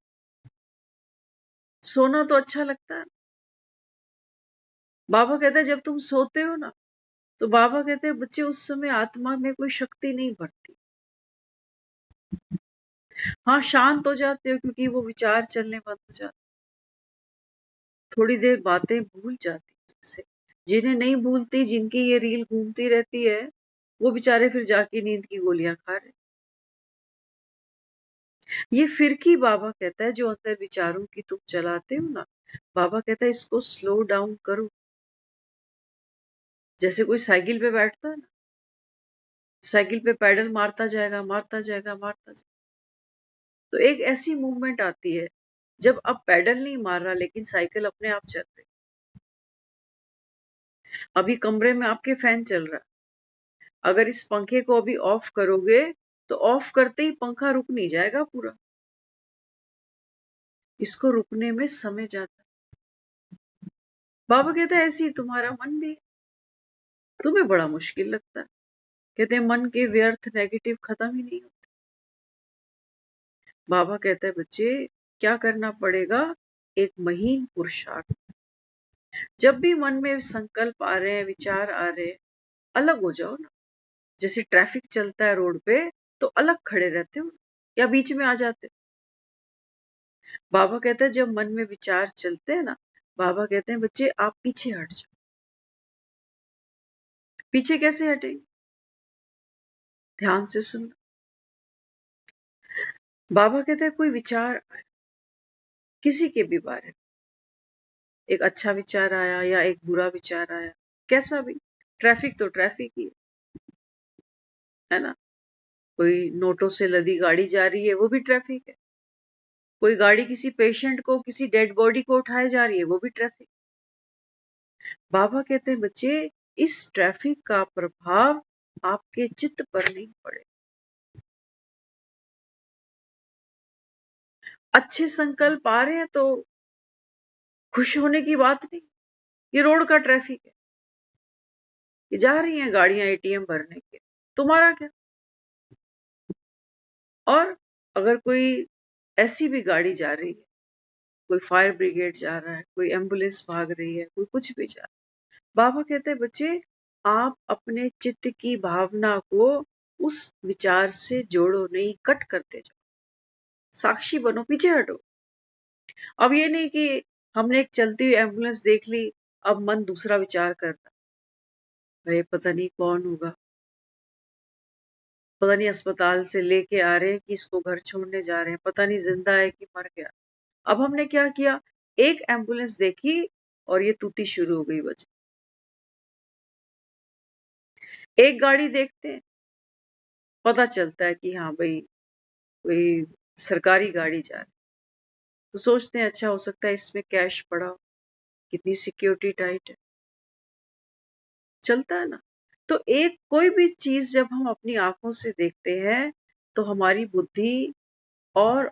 सोना तो अच्छा लगता है। बाबा कहता है जब तुम सोते हो ना, तो बाबा कहते हैं बच्चे उस समय आत्मा में कोई शक्ति नहीं बढ़ती। हाँ शांत हो जाते हो क्योंकि वो विचार चलने बंद हो जाते, थोड़ी देर बातें भूल जाती। जैसे जिन्हें नहीं भूलती, जिनकी ये रील घूमती रहती है, वो बेचारे फिर जाके नींद की गोलियां खा रहे। ये फिरकी बाबा कहता है जो अंदर विचारों की तुम चलाते हो ना, बाबा कहता है इसको स्लो डाउन करो। जैसे कोई साइकिल पे बैठता है ना, साइकिल पे पैडल मारता जाएगा, मारता जाएगा, मारता जाएगा, तो एक ऐसी मूवमेंट आती है जब अब पैडल नहीं मार रहा लेकिन साइकिल अपने आप चल रही। अभी कमरे में आपके फैन चल रहा, अगर इस पंखे को अभी ऑफ करोगे तो ऑफ करते ही पंखा रुक नहीं जाएगा पूरा, इसको रुकने में समय जाता। बाबा कहते हैं ऐसे ही तुम्हारा मन भी है, तुम्हें बड़ा मुश्किल लगता है। कहते हैं मन के व्यर्थ नेगेटिव खत्म ही नहीं होते। बाबा कहते हैं बच्चे क्या करना पड़ेगा, एक महीन पुरुषार्थ। जब भी मन में संकल्प आ रहे हैं, विचार आ रहे हैं, अलग हो जाओ ना। जैसे ट्रैफिक चलता है रोड पे तो अलग खड़े रहते हो या बीच में आ जाते हो। बाबा कहते हैं जब मन में विचार चलते हैं ना, बाबा कहते हैं बच्चे आप पीछे हट जाओ। पीछे कैसे हटेंगे, ध्यान से सुनना। बाबा कहते हैं कोई विचार आए किसी के भी बारे में, एक अच्छा विचार आया या एक बुरा विचार आया, कैसा भी, ट्रैफिक तो ट्रैफिक ही है ना। कोई नोटों से लदी गाड़ी जा रही है वो भी ट्रैफिक है, कोई गाड़ी किसी पेशेंट को, किसी डेड बॉडी को उठाए जा रही है वो भी ट्रैफिक। बाबा कहते हैं बच्चे इस ट्रैफिक का प्रभाव आपके चित्त पर नहीं पड़े। अच्छे संकल्प आ रहे हैं तो खुश होने की बात नहीं, ये रोड का ट्रैफिक है, ये जा रही हैं गाड़ियां एटीएम भरने के, तुम्हारा क्या। और अगर कोई ऐसी भी गाड़ी जा रही है, कोई फायर ब्रिगेड जा रहा है, कोई एम्बुलेंस भाग रही है, कोई कुछ भी जा रहा है, बाबा कहते हैं बच्चे आप अपने चित्त की भावना को उस विचार से जोड़ो नहीं, कट करते जाओ, साक्षी बनो, पीछे हटो। अब ये नहीं कि हमने एक चलती हुई एम्बुलेंस देख ली, अब मन दूसरा विचार कर रहा, भाई पता नहीं कौन होगा, पता नहीं अस्पताल से लेके आ रहे हैं कि इसको घर छोड़ने जा रहे हैं, पता नहीं जिंदा है कि मर गया। अब हमने क्या किया, एक एम्बुलेंस देखी और ये तूती शुरू हो गई बच। एक गाड़ी देखते हैं, पता चलता है कि हाँ भाई कोई सरकारी गाड़ी जा रही, तो सोचते हैं अच्छा हो सकता है इसमें कैश पड़ा हो, कितनी सिक्योरिटी टाइट है, चलता है ना। तो एक कोई भी चीज जब हम अपनी आंखों से देखते हैं तो हमारी बुद्धि और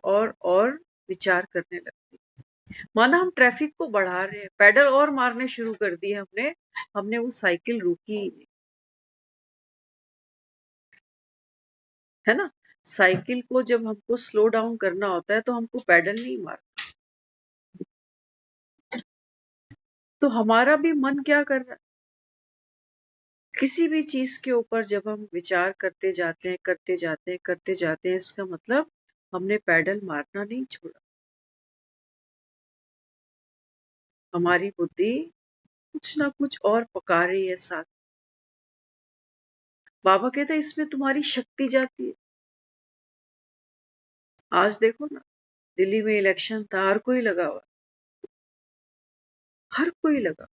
विचार करने लगती है। माना हम ट्रैफिक को बढ़ा रहे हैं, पैडल और मारने शुरू कर दिए हमने, हमने वो साइकिल रोकी ही नहीं, है ना। साइकिल को जब हमको स्लो डाउन करना होता है तो हमको पैडल नहीं मार, तो हमारा भी मन क्या कर रहा है, किसी भी चीज के ऊपर जब हम विचार करते जाते हैं करते जाते हैं करते जाते हैं, इसका मतलब हमने पैडल मारना नहीं छोड़ा। हमारी बुद्धि कुछ ना कुछ और पका रही है साथ। बाबा कहते हैं इसमें तुम्हारी शक्ति जाती है। आज देखो ना, दिल्ली में इलेक्शन था, हर कोई लगा हुआ, हर कोई लगा।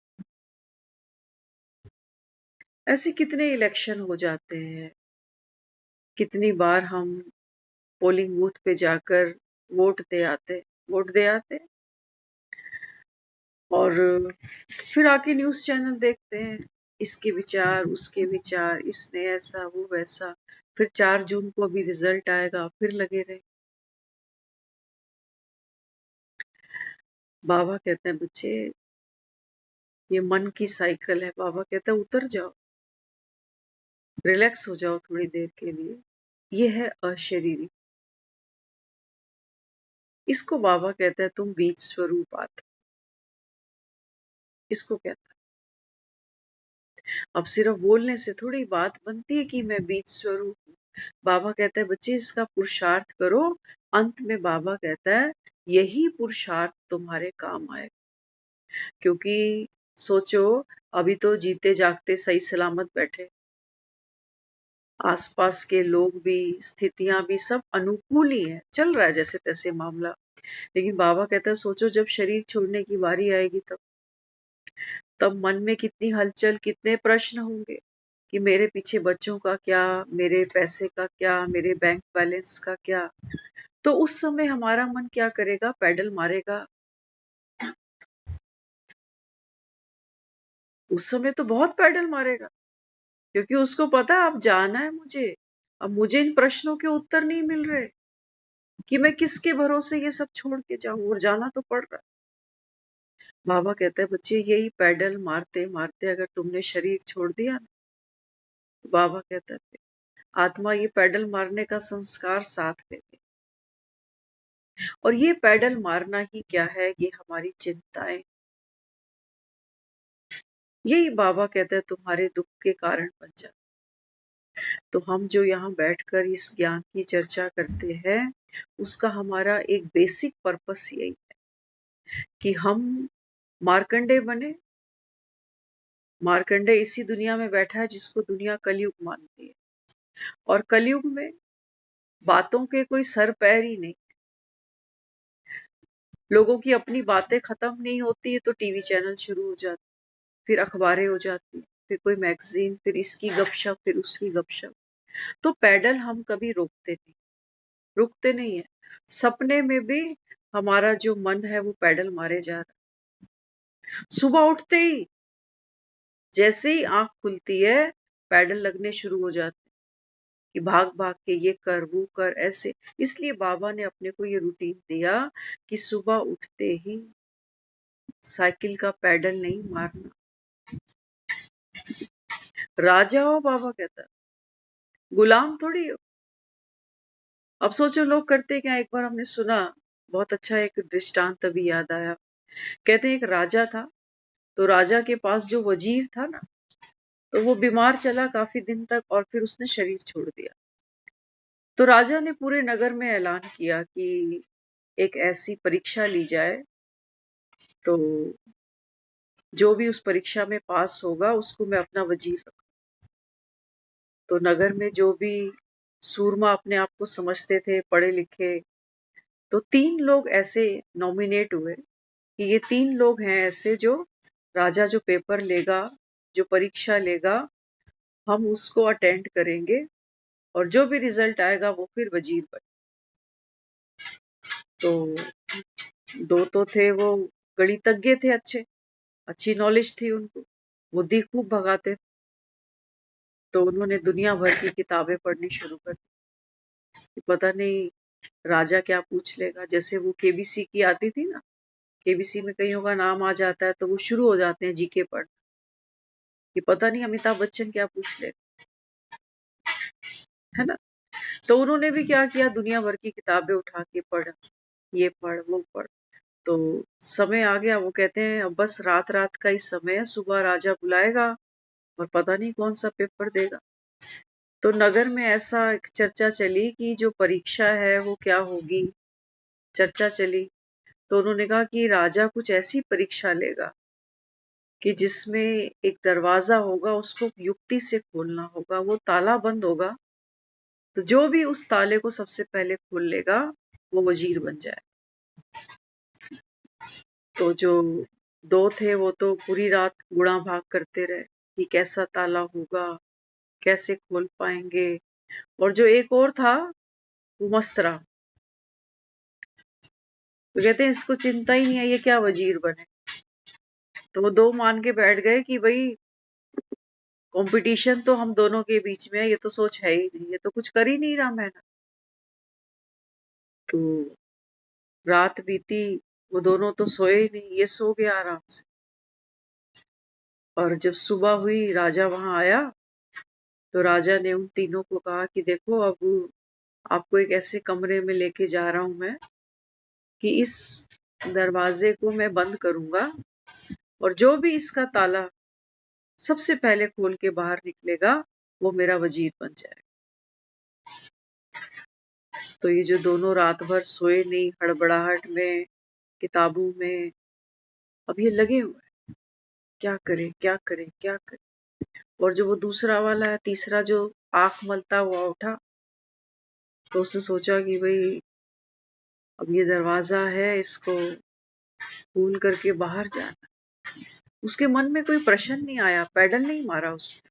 ऐसे कितने इलेक्शन हो जाते हैं, कितनी बार हम पोलिंग बूथ पे जाकर वोट दे आते और फिर आके न्यूज चैनल देखते हैं, इसके विचार उसके विचार, इसने ऐसा वो वैसा, फिर 4 जून को अभी रिजल्ट आएगा, फिर लगे रहे। बाबा कहते हैं बच्चे ये मन की साइकिल है, बाबा कहते हैं उतर जाओ, रिलैक्स हो जाओ थोड़ी देर के लिए। ये है अशरीरी, इसको बाबा कहते हैं तुम बीज स्वरूप आत्मा, इसको कहता है। अब सिर्फ बोलने से थोड़ी बात बनती है कि मैं बीज स्वरूप हूँ। बाबा कहते हैं बच्चे इसका पुरुषार्थ करो, अंत में बाबा कहता है यही पुरुषार्थ तुम्हारे काम आएगा। क्योंकि सोचो अभी तो जीते जागते सही सलामत बैठे, आसपास के लोग भी, स्थितियां भी सब अनुकूल ही है, चल रहा है जैसे तैसे मामला। लेकिन बाबा कहता है सोचो जब शरीर छोड़ने की बारी आएगी तब मन में कितनी हलचल, कितने प्रश्न होंगे कि मेरे पीछे बच्चों का क्या, मेरे पैसे का क्या, मेरे बैंक बैलेंस का क्या। तो उस समय हमारा मन क्या करेगा? पैडल मारेगा। उस समय तो बहुत पैडल मारेगा, क्योंकि उसको पता है अब जाना है मुझे। अब मुझे इन प्रश्नों के उत्तर नहीं मिल रहे कि मैं किसके भरोसे ये सब छोड़ के जाऊं, और जाना तो पड़ रहा है। बाबा कहते हैं बच्चे यही पैडल मारते मारते अगर तुमने शरीर छोड़ दिया ना, तो बाबा कहते थे आत्मा ये पैडल मारने का संस्कार साथ लेती, और ये पैडल मारना ही क्या है? ये हमारी चिंताएं। यही बाबा कहते हैं तुम्हारे दुख के कारण बन जाते। तो हम जो यहाँ बैठकर इस ज्ञान की चर्चा करते हैं, उसका हमारा एक बेसिक पर्पस यही है कि हम मार्कंडे बने। मार्कंडे इसी दुनिया में बैठा है जिसको दुनिया कलयुग मानती है, और कलयुग में बातों के कोई सर पैर ही नहीं। लोगों की अपनी बातें खत्म नहीं होती है तो टीवी चैनल शुरू हो जाते, फिर अखबारें हो जाती, फिर कोई मैगजीन, फिर इसकी गपशप, फिर उसकी गपशप। तो पैडल हम कभी रुकते नहीं है। सपने में भी हमारा जो मन है वो पैडल मारे जा रहा है। सुबह उठते ही जैसे ही आंख खुलती है, पैडल लगने शुरू हो जाते कि भाग भाग के ये कर वो कर ऐसे। इसलिए बाबा ने अपने को ये रूटीन दिया कि सुबह उठते ही साइकिल का पैडल नहीं मारना। राजा हो, बाबा कहता है, गुलाम थोड़ी हो। अब सोचो लोग करते क्या। एक बार हमने सुना, बहुत अच्छा एक दृष्टांत अभी याद आया। कहते हैं एक राजा था, तो राजा के पास जो वजीर था ना, तो वो बीमार चला काफी दिन तक, और फिर उसने शरीर छोड़ दिया। तो राजा ने पूरे नगर में ऐलान किया कि एक ऐसी परीक्षा ली जाए, तो जो भी उस परीक्षा में पास होगा उसको मैं अपना वजीर रखूं। तो नगर में जो भी सूरमा अपने आप को समझते थे, पढ़े लिखे, तो 3 लोग ऐसे नॉमिनेट हुए कि ये 3 लोग हैं ऐसे जो राजा जो पेपर लेगा, जो परीक्षा लेगा, हम उसको अटेंड करेंगे, और जो भी रिजल्ट आएगा वो फिर वजीर बने। तो 2 तो थे वो गणितज्ञ थे, अच्छी नॉलेज थी उनको, बुद्धि खूब भगाते थे। तो उन्होंने दुनिया भर की किताबें पढ़नी शुरू कर दी, पता नहीं राजा क्या पूछ लेगा। जैसे वो केबीसी की आती थी ना, केबीसी में कईयों का नाम आ जाता है तो वो शुरू हो जाते हैं जीके पढ़, कि पता नहीं अमिताभ बच्चन क्या पूछ ले, है ना। तो उन्होंने भी क्या किया, दुनिया भर की किताबें उठा के पढ़, ये पढ़ वो पढ़। तो समय आ गया, वो कहते हैं अब बस रात रात का ही समय है, सुबह राजा बुलाएगा और पता नहीं कौन सा पेपर देगा। तो नगर में ऐसा एक चर्चा चली कि जो परीक्षा है वो क्या होगी, चर्चा चली। तो उन्होंने कहा कि राजा कुछ ऐसी परीक्षा लेगा कि जिसमें एक दरवाजा होगा, उसको युक्ति से खोलना होगा, वो ताला बंद होगा, तो जो भी उस ताले को सबसे पहले खोल लेगा वो वजीर बन जाए। तो जो 2 थे वो तो पूरी रात गुणा भाग करते रहे कि कैसा ताला होगा, कैसे खोल पाएंगे। और जो एक और था वो मस्त रहा, तो कहते हैं इसको चिंता ही नहीं है ये क्या वजीर बने। तो वो 2 मान के बैठ गए कि भाई कंपटीशन तो हम दोनों के बीच में है, ये तो सोच है ही नहीं, ये तो कुछ कर ही नहीं रहा मेहनत। तो रात बीती, वो दोनों तो सोए ही नहीं, ये सो गया आराम से। और जब सुबह हुई, राजा वहां आया, तो राजा ने उन तीनों को कहा कि देखो अब आपको एक ऐसे कमरे में लेके जा रहा हूं मैं कि इस दरवाजे को मैं बंद करूंगा, और जो भी इसका ताला सबसे पहले खोल के बाहर निकलेगा वो मेरा वजीर बन जाएगा। तो ये जो दोनों रात भर सोए नहीं, हड़बड़ाहट में, किताबों में, अब ये लगे हुए हैं क्या करें क्या करें क्या करें। और जो वो दूसरा वाला है, तीसरा, जो आंख मलता हुआ उठा, तो उसने सोचा कि भाई अब ये दरवाजा है, इसको खोल करके बाहर जाना। उसके मन में कोई प्रश्न नहीं आया, पैडल नहीं मारा उसने।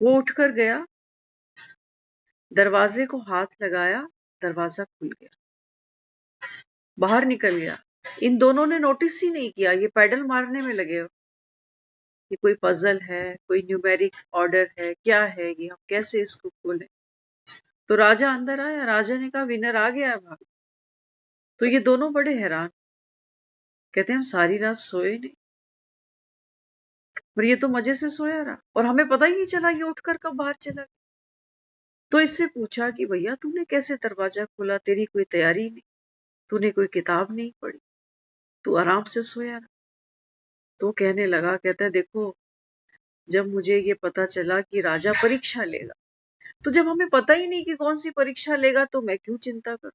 वो उठकर गया, दरवाजे को हाथ लगाया, दरवाजा खुल गया, बाहर निकल गया। इन दोनों ने नोटिस ही नहीं किया, ये पैडल मारने में लगे हो। ये कोई पजल है, कोई न्यूमेरिक ऑर्डर है, क्या है ये, हम कैसे इसको खोलें? तो राजा अंदर आया, राजा ने कहा विनर आ गया है भाग। तो ये दोनों बड़े हैरान, कहते हम सारी रात सोए नहीं, पर ये तो मजे से सोया रहा और हमें पता ही नहीं चला ये उठकर कब बाहर चला गया। तो इससे पूछा कि भैया तूने कैसे दरवाजा खोला, तेरी कोई तैयारी नहीं, तूने कोई किताब नहीं पढ़ी, तू आराम से सोया रहा। तो कहने लगा, कहता है देखो, जब मुझे ये पता चला कि राजा परीक्षा लेगा, तो जब हमें पता ही नहीं कि कौन सी परीक्षा लेगा, तो मैं क्यों चिंता करूं,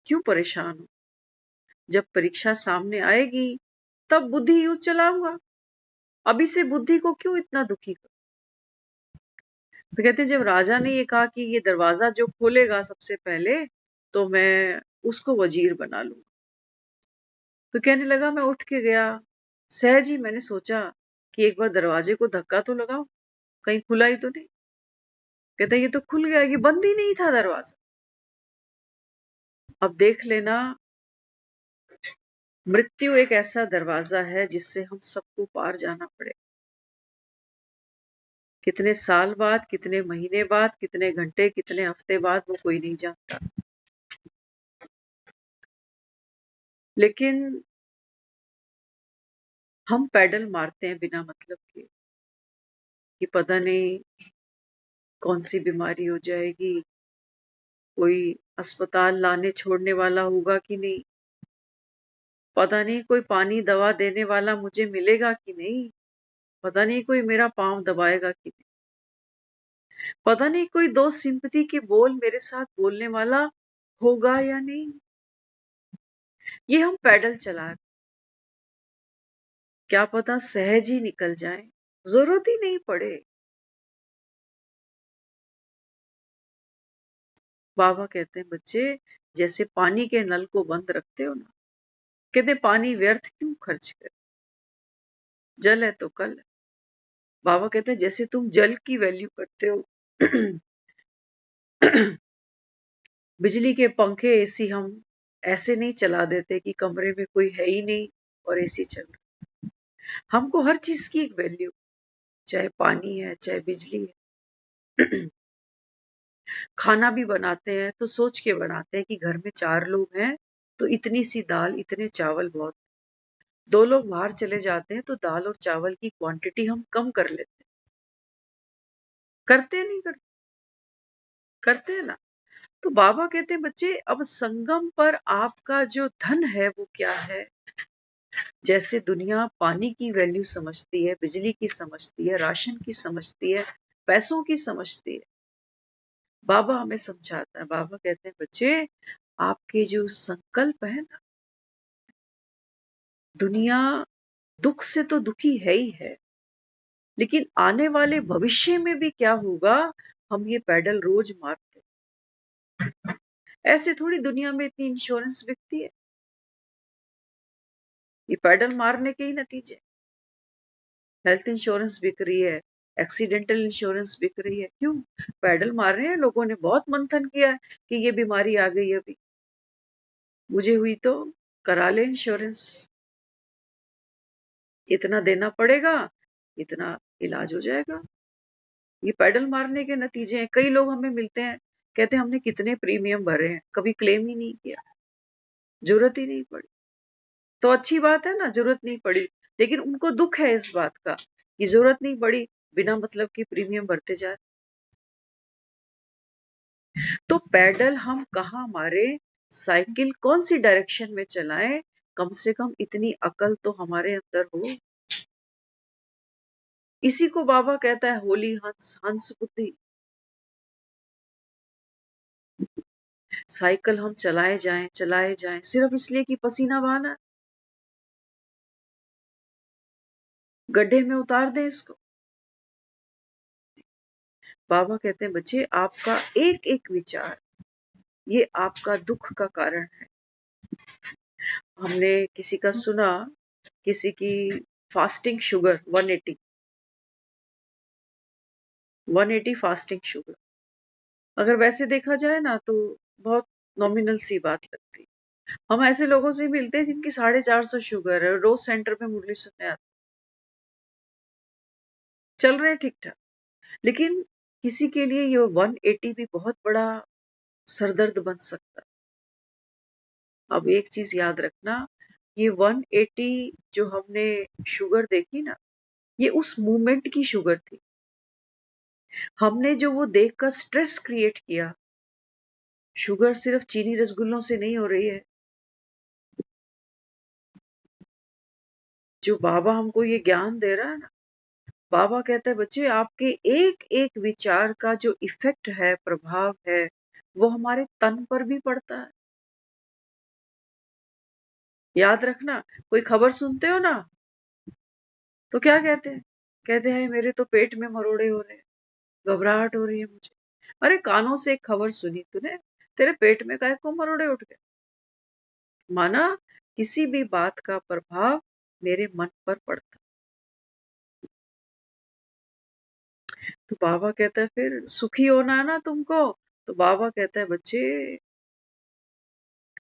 क्यों परेशान हूं? जब परीक्षा सामने आएगी तब बुद्धि यूज चलाऊंगा, अभी से बुद्धि को क्यों इतना दुखी करूं? तो कहते हैं जब राजा ने ये कहा कि ये दरवाजा जो खोलेगा सबसे पहले, तो मैं उसको वजीर बना लूंगा। तो कहने लगा मैं उठ के गया, सहज ही मैंने सोचा कि एक बार दरवाजे को धक्का तो लगाओ, कहीं खुला ही तो नहीं। कहता ये तो खुल गया, ये बंद ही नहीं था दरवाजा। अब देख लेना, मृत्यु एक ऐसा दरवाजा है जिससे हम सबको पार जाना पड़े। कितने साल बाद, कितने महीने बाद, कितने घंटे, कितने हफ्ते बाद, वो कोई नहीं जानता। लेकिन हम पैडल मारते हैं बिना मतलब के, कि पता नहीं कौन सी बीमारी हो जाएगी, कोई अस्पताल लाने छोड़ने वाला होगा कि नहीं, पता नहीं कोई पानी दवा देने वाला मुझे मिलेगा कि नहीं, पता नहीं कोई मेरा पांव दबाएगा कि नहीं, पता नहीं कोई दो सिंपैथी के बोल मेरे साथ बोलने वाला होगा या नहीं। ये हम पैडल चला रहे, क्या पता सहज ही निकल जाए, जरूरत ही नहीं पड़े। बाबा कहते हैं बच्चे, जैसे पानी के नल को बंद रखते हो ना, कहते पानी व्यर्थ क्यों खर्च करे, जल है तो कल है। बाबा कहते हैं जैसे तुम जल की वैल्यू करते हो, बिजली के पंखे एसी हम ऐसे नहीं चला देते कि कमरे में कोई है ही नहीं और एसी चल रहा। हमको हर चीज की एक वैल्यू, चाहे पानी है चाहे बिजली है। खाना भी बनाते हैं तो सोच के बनाते हैं कि घर में 4 लोग हैं तो इतनी सी दाल, इतने चावल बहुत। 2 लोग बाहर चले जाते हैं तो दाल और चावल की क्वांटिटी हम कम कर लेते हैं। करते नहीं करते, करते हैं ना। तो बाबा कहते हैं बच्चे, अब संगम पर आपका जो धन है वो क्या है। जैसे दुनिया पानी की वैल्यू समझती है, बिजली की समझती है, राशन की समझती है, पैसों की समझती है, बाबा हमें समझाता है। बाबा कहते हैं बच्चे, आपके जो संकल्प है ना, दुनिया दुख से तो दुखी है ही है, लेकिन आने वाले भविष्य में भी क्या होगा, हम ये पैडल रोज मारते। ऐसे थोड़ी दुनिया में इतनी इंश्योरेंस बिकती है, ये पैडल मारने के ही नतीजे। हेल्थ इंश्योरेंस बिक रही है, एक्सीडेंटल इंश्योरेंस बिक रही है, क्यों? पैडल मार रहे हैं लोगों ने, बहुत मंथन किया है कि ये बीमारी आ गई, अभी मुझे हुई तो करा ले इंश्योरेंस, इतना देना पड़ेगा, इतना इलाज हो जाएगा। ये पैडल मारने के नतीजे हैं। कई लोग हमें मिलते हैं, कहते हैं हमने कितने प्रीमियम भरे हैं, कभी क्लेम ही नहीं किया, जरूरत ही नहीं पड़ी। तो अच्छी बात है ना, जरूरत नहीं पड़ी, लेकिन उनको दुख है इस बात का कि जरूरत नहीं पड़ी, बिना मतलब की प्रीमियम भरते जा रहे। तो पैडल हम कहाँ मारे, साइकिल कौन सी डायरेक्शन में चलाएं, कम से कम इतनी अकल तो हमारे अंदर हो। इसी को बाबा कहता है होली हंस, हंस बुद्धि। साइकिल हम चलाए जाएं सिर्फ इसलिए कि पसीना बहाना, गड्ढे में उतार दे इसको। बाबा कहते हैं बच्चे, आपका एक एक विचार ये आपका दुख का कारण है। हमने किसी का सुना, किसी की फास्टिंग शुगर 180 फास्टिंग शुगर, अगर वैसे देखा जाए ना तो बहुत नॉमिनल सी बात लगती। हम ऐसे लोगों से मिलते हैं जिनकी 450 शुगर है, रोज सेंटर पे मुरली सुनने आते, चल रहे हैं ठीक ठाक। लेकिन किसी के लिए ये 180 भी बहुत बड़ा सरदर्द बन सकता है। अब एक चीज याद रखना, ये 180 जो हमने शुगर देखी ना, ये उस मूवमेंट की शुगर थी। हमने जो वो देखकर स्ट्रेस क्रिएट किया, शुगर सिर्फ चीनी रसगुल्लों से नहीं हो रही है। जो बाबा हमको ये ज्ञान दे रहा है ना, बाबा कहता है बच्चे आपके एक एक विचार का जो इफेक्ट है, प्रभाव है, वो हमारे तन पर भी पड़ता है। याद रखना, कोई खबर सुनते हो ना तो क्या कहते हैं? कहते हैं मेरे तो पेट में मरोड़े हो रहे हैं, घबराहट हो रही है मुझे। अरे कानों से एक खबर सुनी तूने, तेरे पेट में काहे को मरोड़े उठ गए? माना किसी भी बात का प्रभाव मेरे मन पर पड़ता। तो बाबा कहता है फिर सुखी होना है ना तुमको, तो बाबा कहता है बच्चे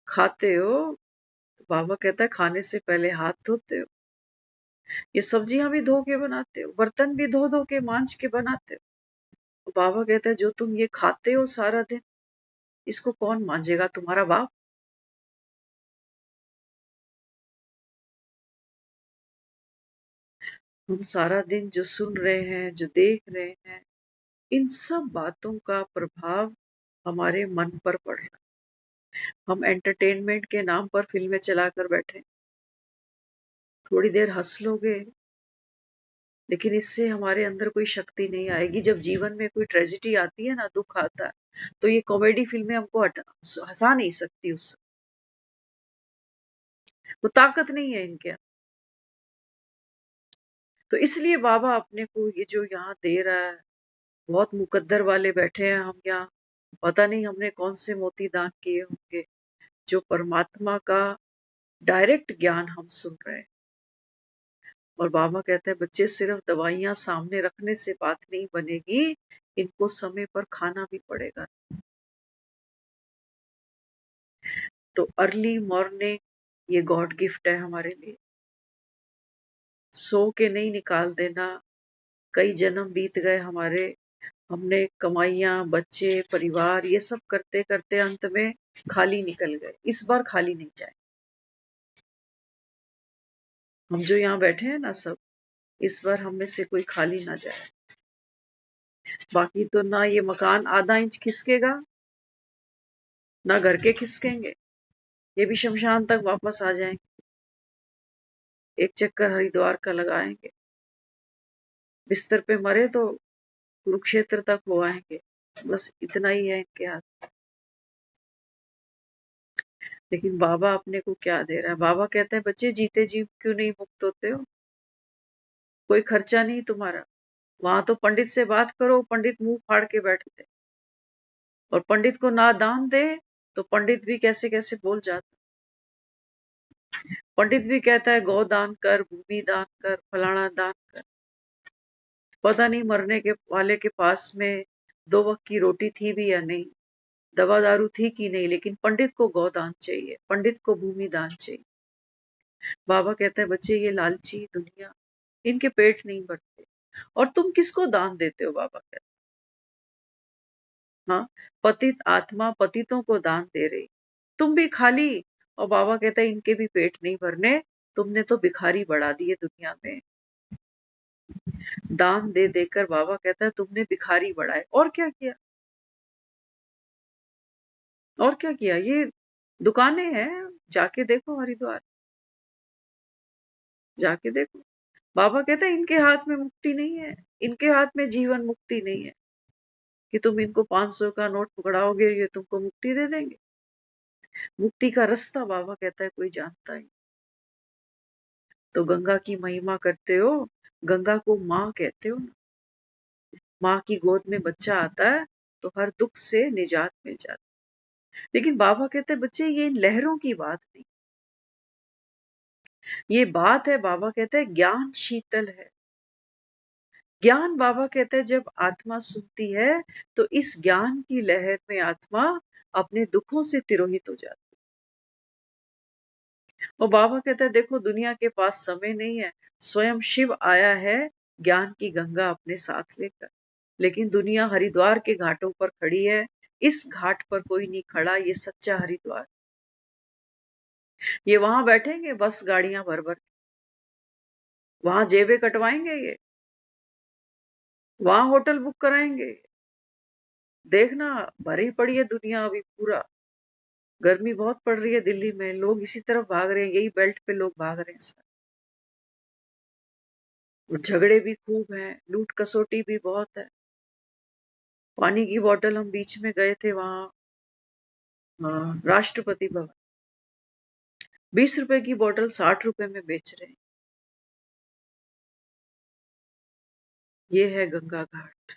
खाते हो, तो बाबा कहता है खाने से पहले हाथ धोते हो, ये सब्जियां भी धो के बनाते हो, बर्तन भी धो धो के मांज के बनाते हो। तो बाबा कहता है जो तुम ये खाते हो सारा दिन, इसको कौन मांजेगा? तुम्हारा बाप। हम सारा दिन जो सुन रहे हैं, जो देख रहे हैं, इन सब बातों का प्रभाव हमारे मन पर पड़ रहा है। हम एंटरटेनमेंट के नाम पर फिल्में चलाकर बैठे, थोड़ी देर हंस लोगे, लेकिन इससे हमारे अंदर कोई शक्ति नहीं आएगी। जब जीवन में कोई ट्रेजेडी आती है ना, दुख आता है, तो ये कॉमेडी फिल्में हमको हंसा नहीं सकती। उससे वो ताकत नहीं है इनके अंदर। तो इसलिए बाबा अपने को ये जो यहाँ दे रहा है, बहुत मुकद्दर वाले बैठे हैं हम यहाँ, पता नहीं हमने कौन से मोती दान किए होंगे, जो परमात्मा का डायरेक्ट ज्ञान हम सुन रहे हैं। और बाबा कहते हैं बच्चे सिर्फ दवाइयां सामने रखने से बात नहीं बनेगी, इनको समय पर खाना भी पड़ेगा। तो अर्ली मॉर्निंग ये गॉड गिफ्ट है हमारे लिए। सो के नहीं निकाल देना। कई जन्म बीत गए हमारे, हमने कमाइयां, बच्चे, परिवार, ये सब करते करते अंत में खाली निकल गए। इस बार खाली नहीं जाए। हम जो यहाँ बैठे हैं ना सब, इस बार हम में से कोई खाली ना जाए। बाकी तो ना ये मकान आधा इंच खिसकेगा, ना घर के खिसकेंगे, ये भी शमशान तक वापस आ जाएंगे। एक चक्कर हरिद्वार का लगाएंगे, बिस्तर पे मरे तो कुरुक्षेत्र तक हो आएंगे। बस इतना ही है इनके हाथ। लेकिन बाबा अपने को क्या दे रहा है? बाबा कहते हैं बच्चे जीते जी क्यों नहीं मुक्त होते हो? कोई खर्चा नहीं तुम्हारा। वहां तो पंडित से बात करो, पंडित मुंह फाड़ के बैठते, और पंडित को ना दान दे तो पंडित भी कैसे कैसे बोल जाता। पंडित भी कहता है गौ दान कर, भूमि दान कर, फलाना दान कर। पता नहीं मरने के वाले के पास में 2 वक्त की रोटी थी भी या नहीं, दवा दारू थी कि नहीं, लेकिन पंडित को गौ दान चाहिए, पंडित को भूमि दान चाहिए। बाबा कहता है बच्चे ये लालची दुनिया, इनके पेट नहीं भरते। और तुम किसको दान देते हो? बाबा कहता है हाँ, पतित आत्मा पतितों को दान दे रही, तुम भी खाली। और बाबा कहता है इनके भी पेट नहीं भरने, तुमने तो भिखारी बढ़ा दिए दुनिया में। दान दे देकर बाबा कहता है तुमने भिखारी बढ़ाए। और क्या किया? और क्या किया? ये दुकानें हैं, जाके देखो हरिद्वार, जाके देखो। बाबा कहता है इनके हाथ में मुक्ति नहीं है, इनके हाथ में जीवन मुक्ति नहीं है कि तुम इनको 500 का नोट पकड़ाओगे ये तुमको मुक्ति दे देंगे। मुक्ति का रास्ता बाबा कहता है कोई जानता ही। तो गंगा की महिमा करते हो, गंगा को माँ कहते हो ना। माँ की गोद में बच्चा आता है तो हर दुख से निजात मिल जाती है। लेकिन बाबा कहते हैं बच्चे ये इन लहरों की बात नहीं, ये बात है, बाबा कहते हैं ज्ञान शीतल है। ज्ञान बाबा कहते हैं जब आत्मा सुनती है तो इस ज्ञान की लहर में आत्मा अपने दुखों से तिरोहित हो जाती है। और बाबा कहते हैं देखो दुनिया के पास समय नहीं है, स्वयं शिव आया है ज्ञान की गंगा अपने साथ लेकर, लेकिन दुनिया हरिद्वार के घाटों पर खड़ी है। इस घाट पर कोई नहीं खड़ा, ये सच्चा हरिद्वार। ये वहां बैठेंगे बस गाड़ियां भर भर, वहां जेबें कटवाएंगे, ये वहां होटल बुक कराएंगे। देखना भरी पड़ी है दुनिया अभी पूरा। गर्मी बहुत पड़ रही है दिल्ली में, लोग इसी तरफ भाग रहे हैं, यही बेल्ट पे लोग भाग रहे हैं सर। और झगड़े भी खूब हैं, लूट कसोटी भी बहुत है। पानी की बोतल हम बीच में गए थे वहां, राष्ट्रपति भवन, 20 रुपए की बोतल 60 रुपए में बेच रहे हैं। ये है गंगा घाट।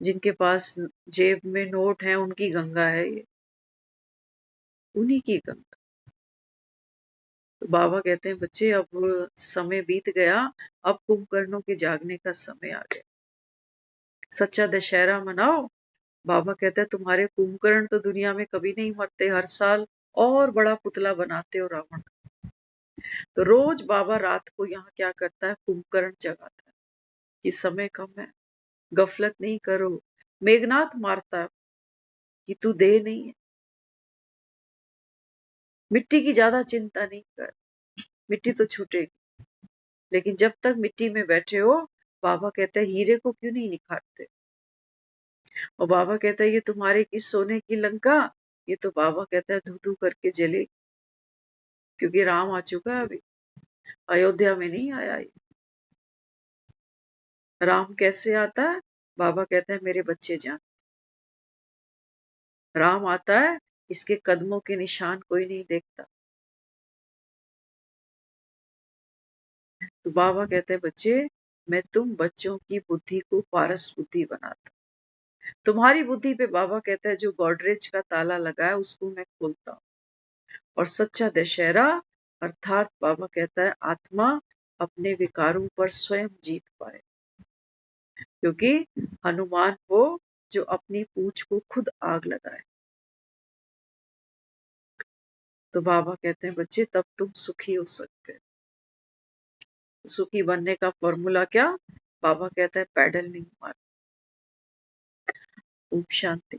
जिनके पास जेब में नोट है उनकी गंगा है ये, उन्हीं की गंगा। तो बाबा कहते हैं बच्चे अब समय बीत गया, अब कुंभकर्णों के जागने का समय आ गया, सच्चा दशहरा मनाओ। बाबा कहते हैं तुम्हारे कुंभकर्ण तो दुनिया में कभी नहीं मरते, हर साल और बड़ा पुतला बनाते हो रावण का। तो रोज बाबा रात को यहाँ क्या करता है, कुंभकर्ण जगाता है कि समय कम है, गफलत नहीं करो। मेघनाथ मारता है कि तू दे नहीं है, मिट्टी की ज्यादा चिंता नहीं कर, मिट्टी तो छूटेगी। लेकिन जब तक मिट्टी में बैठे हो, बाबा कहते हैं हीरे को क्यों नहीं निखारते। और बाबा कहता है ये तुम्हारे की सोने की लंका, ये तो बाबा कहता है धू धू करके जले, क्योंकि राम आ चुका है अभी, अयोध्या में नहीं आया ये। राम कैसे आता है, बाबा कहता है मेरे बच्चे जान, राम आता है इसके कदमों के निशान कोई नहीं देखता। तो बाबा कहते हैं बच्चे मैं तुम बच्चों की बुद्धि को पारस बुद्धि बनाता, तुम्हारी बुद्धि पे बाबा कहता है जो गॉडरेज का ताला लगा है उसको मैं खोलता हूँ। और सच्चा दशहरा अर्थात बाबा कहता है आत्मा अपने विकारों पर स्वयं जीत पाए, क्योंकि हनुमान वो जो अपनी पूंछ को खुद आग लगाए। तो बाबा कहते हैं बच्चे तब तुम सुखी हो सकते हो। सुखी बनने का फॉर्मूला क्या, बाबा कहता है पैडल नहीं मार। ओम शांति।